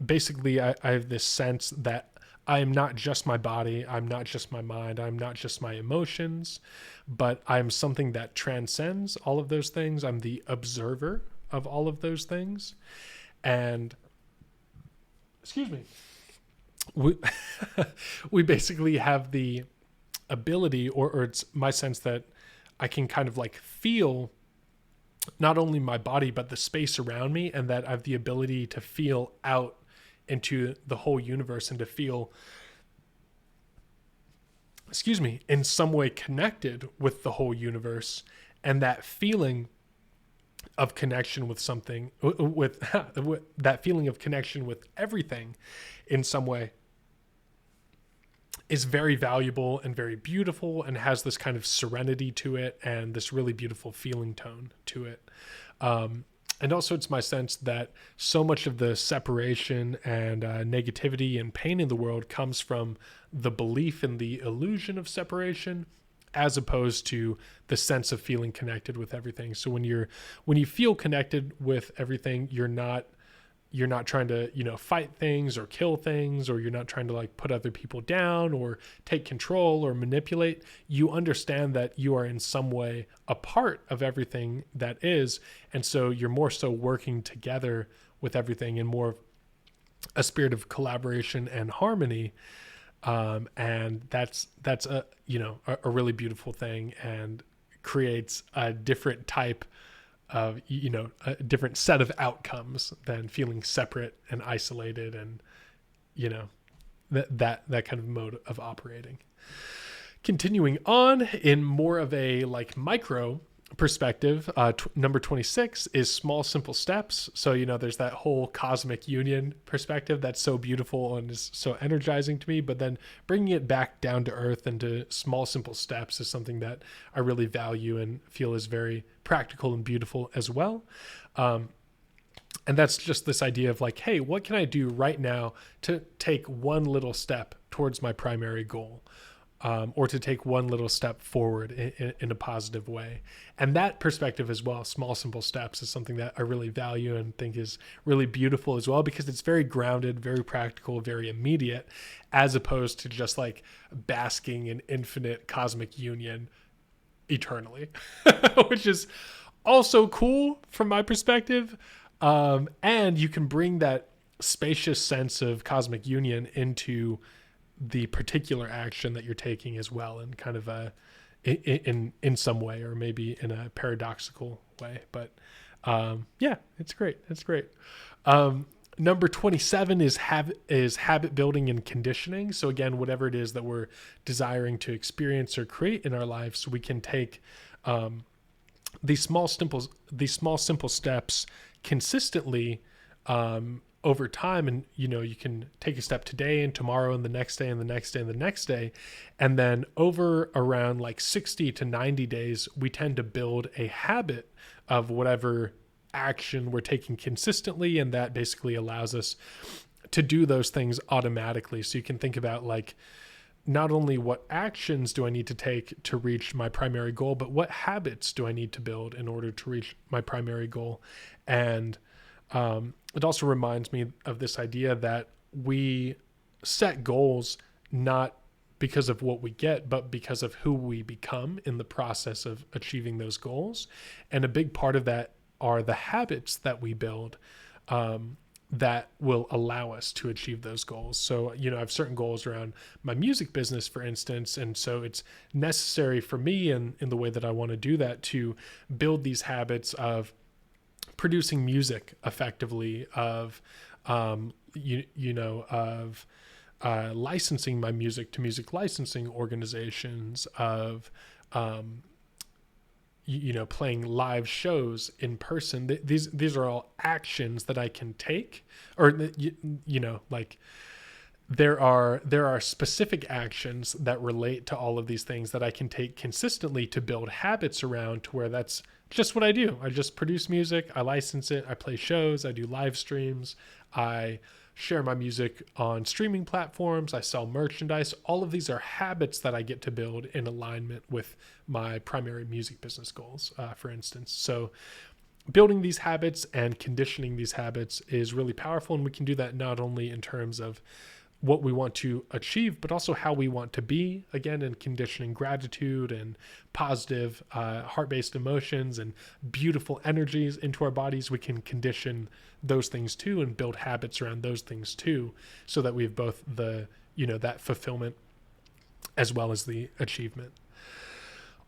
basically I have this sense that I am not just my body, I'm not just my mind, I'm not just my emotions, but I'm something that transcends all of those things. I'm the observer of all of those things. And, we basically have the ability, or it's my sense that I can kind of like feel not only my body, but the space around me, and that I have the ability to feel out into the whole universe and to feel, in some way connected with the whole universe. And that feeling of connection with something, with that feeling of connection with everything in some way, is very valuable and very beautiful, and has this kind of serenity to it and this really beautiful feeling tone to it. And also it's my sense that so much of the separation and negativity and pain in the world comes from the belief in the illusion of separation, as opposed to the sense of feeling connected with everything. So when you feel connected with everything, you're not trying to, fight things or kill things, or you're not trying to like put other people down or take control or manipulate. You understand that you are in some way a part of everything that is. And so you're more so working together with everything in more a spirit of collaboration and harmony. And that's a really beautiful thing, and creates a different type of, a different set of outcomes than feeling separate and isolated and, that kind of mode of operating. Continuing on in more of a like micro perspective, number 26 is small, simple steps. So, there's that whole cosmic union perspective that's so beautiful and is so energizing to me. But then bringing it back down to earth and to small, simple steps is something that I really value and feel is very practical and beautiful as well. And that's just this idea of like, hey, what can I do right now to take one little step towards my primary goal? Or to take one little step forward in a positive way. And that perspective as well, small, simple steps, is something that I really value and think is really beautiful as well, because it's very grounded, very practical, very immediate, as opposed to just like basking in infinite cosmic union eternally, which is also cool from my perspective. And you can bring that spacious sense of cosmic union into the particular action that you're taking as well, in kind of in some way, or maybe in a paradoxical way. But yeah, it's great. Number 27 is habit building and conditioning. So again, whatever it is that we're desiring to experience or create in our lives, we can take these small simple steps consistently over time. And you can take a step today and tomorrow and the next day and the next day and the next day, and then over around like 60 to 90 days we tend to build a habit of whatever action we're taking consistently, and that basically allows us to do those things automatically. So you can think about like, not only what actions do I need to take to reach my primary goal, but what habits do I need to build in order to reach my primary goal. And it also reminds me of this idea that we set goals not because of what we get, but because of who we become in the process of achieving those goals. And a big part of that are the habits that we build that will allow us to achieve those goals. So, I have certain goals around my music business, for instance. And so it's necessary for me in the way that I want to do that, to build these habits of producing music effectively, of licensing my music to music licensing organizations, of playing live shows in person. These are all actions that I can take, or like there are specific actions that relate to all of these things that I can take consistently to build habits around, to where that's just what I do. I just produce music, I license it, I play shows, I do live streams, I share my music on streaming platforms, I sell merchandise. All of these are habits that I get to build in alignment with my primary music business goals, for instance. So building these habits and conditioning these habits is really powerful. And we can do that not only in terms of what we want to achieve, but also how we want to be, again, in conditioning gratitude and positive heart-based emotions and beautiful energies into our bodies. We can condition those things too, and build habits around those things too, so that we have both the, that fulfillment as well as the achievement.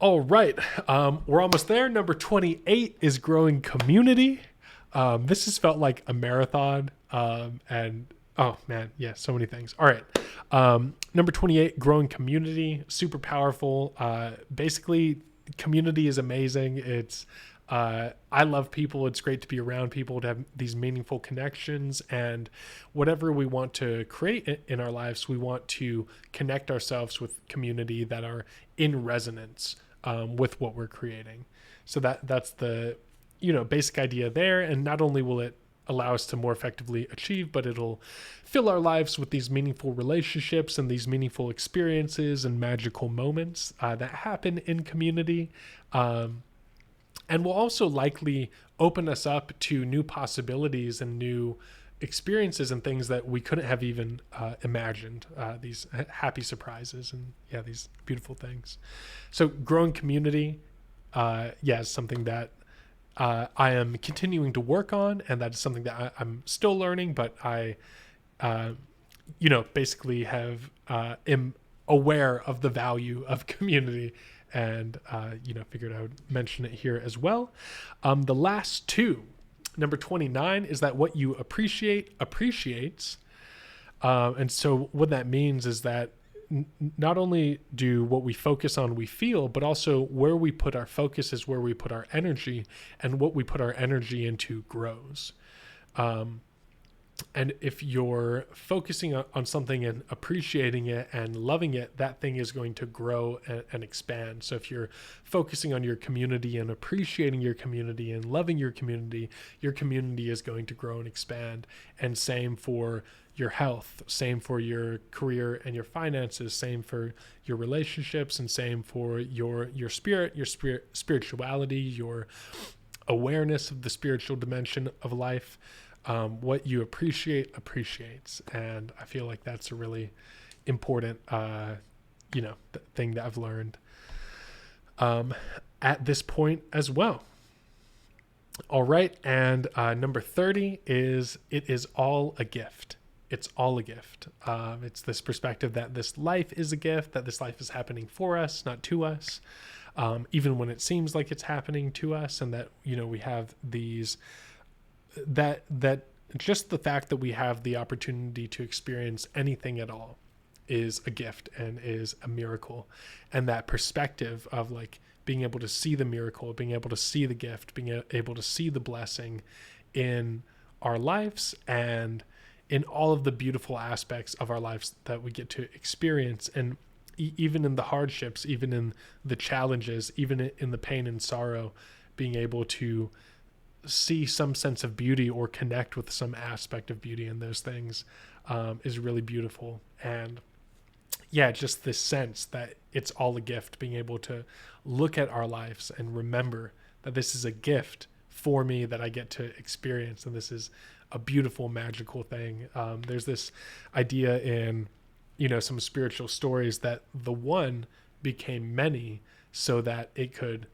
All right. We're almost there. Number 28 is growing community. This has felt like a marathon, and oh man, yeah, so many things. All right. Number 28, growing community, super powerful. Basically, community is amazing. It's, I love people. It's great to be around people, to have these meaningful connections, and whatever we want to create in our lives, we want to connect ourselves with community that are in resonance with what we're creating. So that's the, basic idea there. And not only will it allow us to more effectively achieve, but it'll fill our lives with these meaningful relationships and these meaningful experiences and magical moments that happen in community. And will also likely open us up to new possibilities and new experiences and things that we couldn't have even imagined, these happy surprises and these beautiful things. So growing community, is something that I am continuing to work on, and that's something that I'm still learning, but I, basically have, am aware of the value of community, and, figured I would mention it here as well. The last two, number 29 is that what you appreciate appreciates. And so what that means is that not only do what we focus on we feel, but also where we put our focus is where we put our energy, and what we put our energy into grows. And if you're focusing on something and appreciating it and loving it, that thing is going to grow and expand. So if you're focusing on your community and appreciating your community and loving your community is going to grow and expand. And same for your health, same for your career and your finances, same for your relationships, and same for your spirituality, your awareness of the spiritual dimension of life. What you appreciate appreciates. And I feel like that's a really important, thing that I've learned at this point as well. All right. And number 30 is, it is all a gift. It's all a gift. It's this perspective that this life is a gift, that this life is happening for us, not to us. Even when it seems like it's happening to us, and that, we have these, that just the fact that we have the opportunity to experience anything at all is a gift and is a miracle. And that perspective of like being able to see the miracle, being able to see the gift, being able to see the blessing in our lives and in all of the beautiful aspects of our lives that we get to experience. And even in the hardships, even in the challenges, even in the pain and sorrow, being able to see some sense of beauty or connect with some aspect of beauty in those things is really beautiful. And yeah, just this sense that it's all a gift, being able to look at our lives and remember that this is a gift for me that I get to experience. And this is a beautiful, magical thing. There's this idea in, some spiritual stories that the one became many so that it could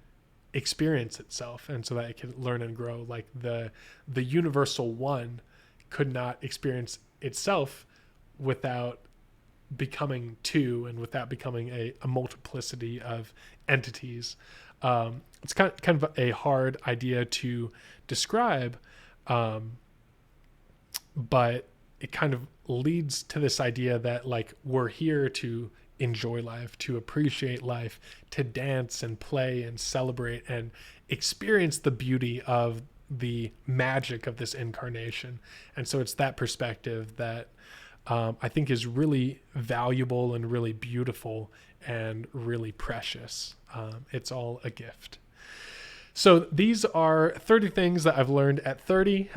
experience itself, and so that it could learn and grow. Like the universal one could not experience itself without becoming two, and without becoming a multiplicity of entities. It's kind of a hard idea to describe, but it kind of leads to this idea that like we're here to enjoy life, to appreciate life, to dance and play and celebrate and experience the beauty of the magic of this incarnation. And so it's that perspective that I think is really valuable and really beautiful and really precious. It's all a gift. So these are 30 things that I've learned at 30.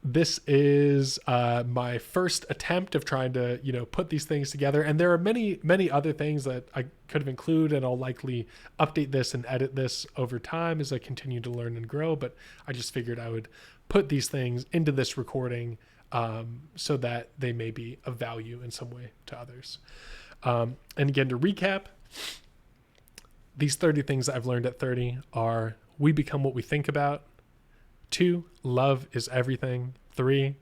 This is my first attempt of trying to, put these things together. And there are many, many other things that I could have included, and I'll likely update this and edit this over time as I continue to learn and grow. But I just figured I would put these things into this recording so that they may be of value in some way to others. And again, to recap, these 30 things that I've learned at 30 are: we become what we think about. 2, love is everything. 3,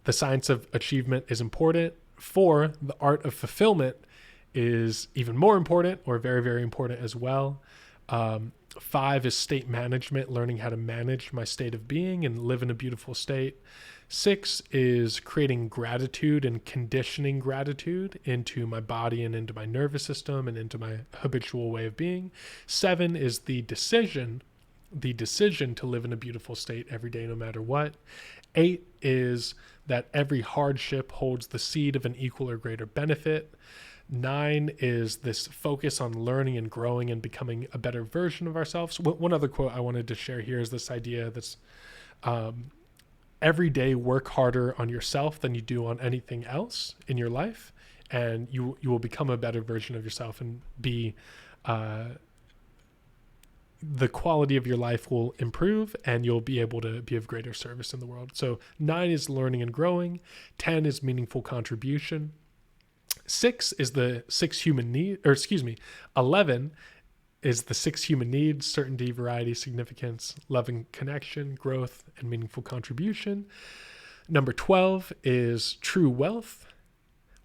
the science of achievement is important. 4, the art of fulfillment is even more important, or very, very important as well. 5 is state management, learning how to manage my state of being and live in a beautiful state. 6 is creating gratitude and conditioning gratitude into my body and into my nervous system and into my habitual way of being. 7 is the decision to live in a beautiful state every day, no matter what. 8 is that every hardship holds the seed of an equal or greater benefit. 9 is this focus on learning and growing and becoming a better version of ourselves. One other quote I wanted to share here is this idea that's every day work harder on yourself than you do on anything else in your life, and you will become a better version of yourself and be the quality of your life will improve, and you'll be able to be of greater service in the world. So 9 is learning and growing. 10 is meaningful contribution. 6 is the 6 human need, 11 is the 6 human needs: certainty, variety, significance, loving connection, growth, and meaningful contribution. Number 12 is true wealth,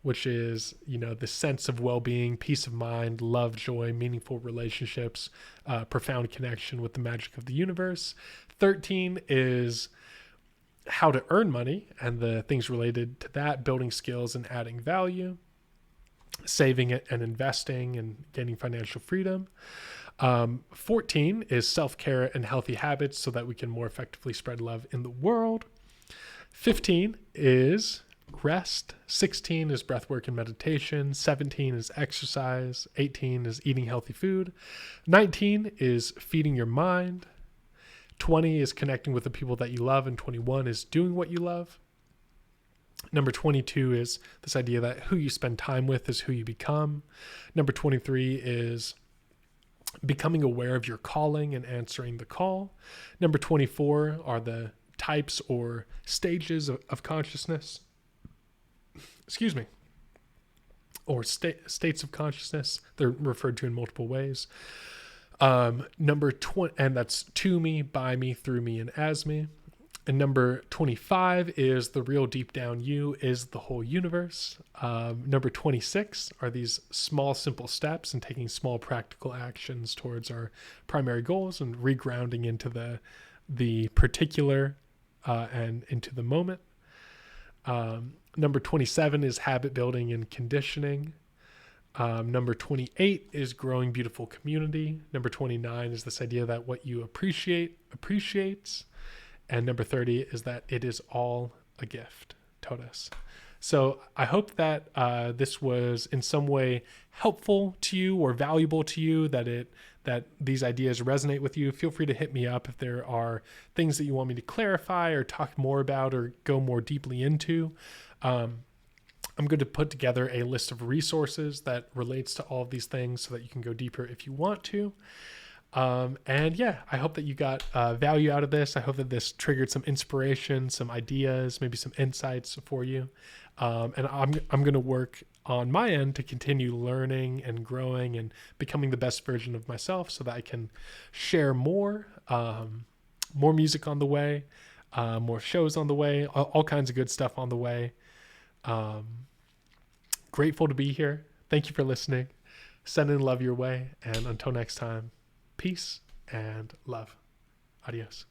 which is, the sense of well-being, peace of mind, love, joy, meaningful relationships, profound connection with the magic of the universe. 13 is how to earn money and the things related to that, building skills and adding value. saving it and investing and gaining financial freedom. 14 is self-care and healthy habits so that we can more effectively spread love in the world. 15 is rest. 16 is breath work and meditation. 17 is exercise. 18 is eating healthy food. 19 is feeding your mind. 20 is connecting with the people that you love. And 21 is doing what you love. Number 22 is this idea that who you spend time with is who you become. Number 23 is becoming aware of your calling and answering the call. Number 24 are the types or stages of consciousness. Excuse me. Or states of consciousness. They're referred to in multiple ways. Number 20, and that's to me, by me, through me, and as me. And number 25 is the real deep down you is the whole universe. Number 26 are these small, simple steps and taking small practical actions towards our primary goals and regrounding into the particular and into the moment. Number 27 is habit building and conditioning. Number 28 is growing beautiful community. Number 29 is this idea that what you appreciates. And number 30 is that it is all a gift. Totus. So I hope that this was in some way helpful to you or valuable to you, that these ideas resonate with you. Feel free to hit me up if there are things that you want me to clarify or talk more about or go more deeply into. I'm going to put together a list of resources that relates to all of these things so that you can go deeper if you want to. And yeah, I hope that you got value out of this. I hope that this triggered some inspiration, some ideas, maybe some insights for you. And I'm going to work on my end to continue learning and growing and becoming the best version of myself so that I can share more music on the way, more shows on the way, all kinds of good stuff on the way. Grateful to be here. Thank you for listening. Send in love your way. And until next time, peace and love. Adios.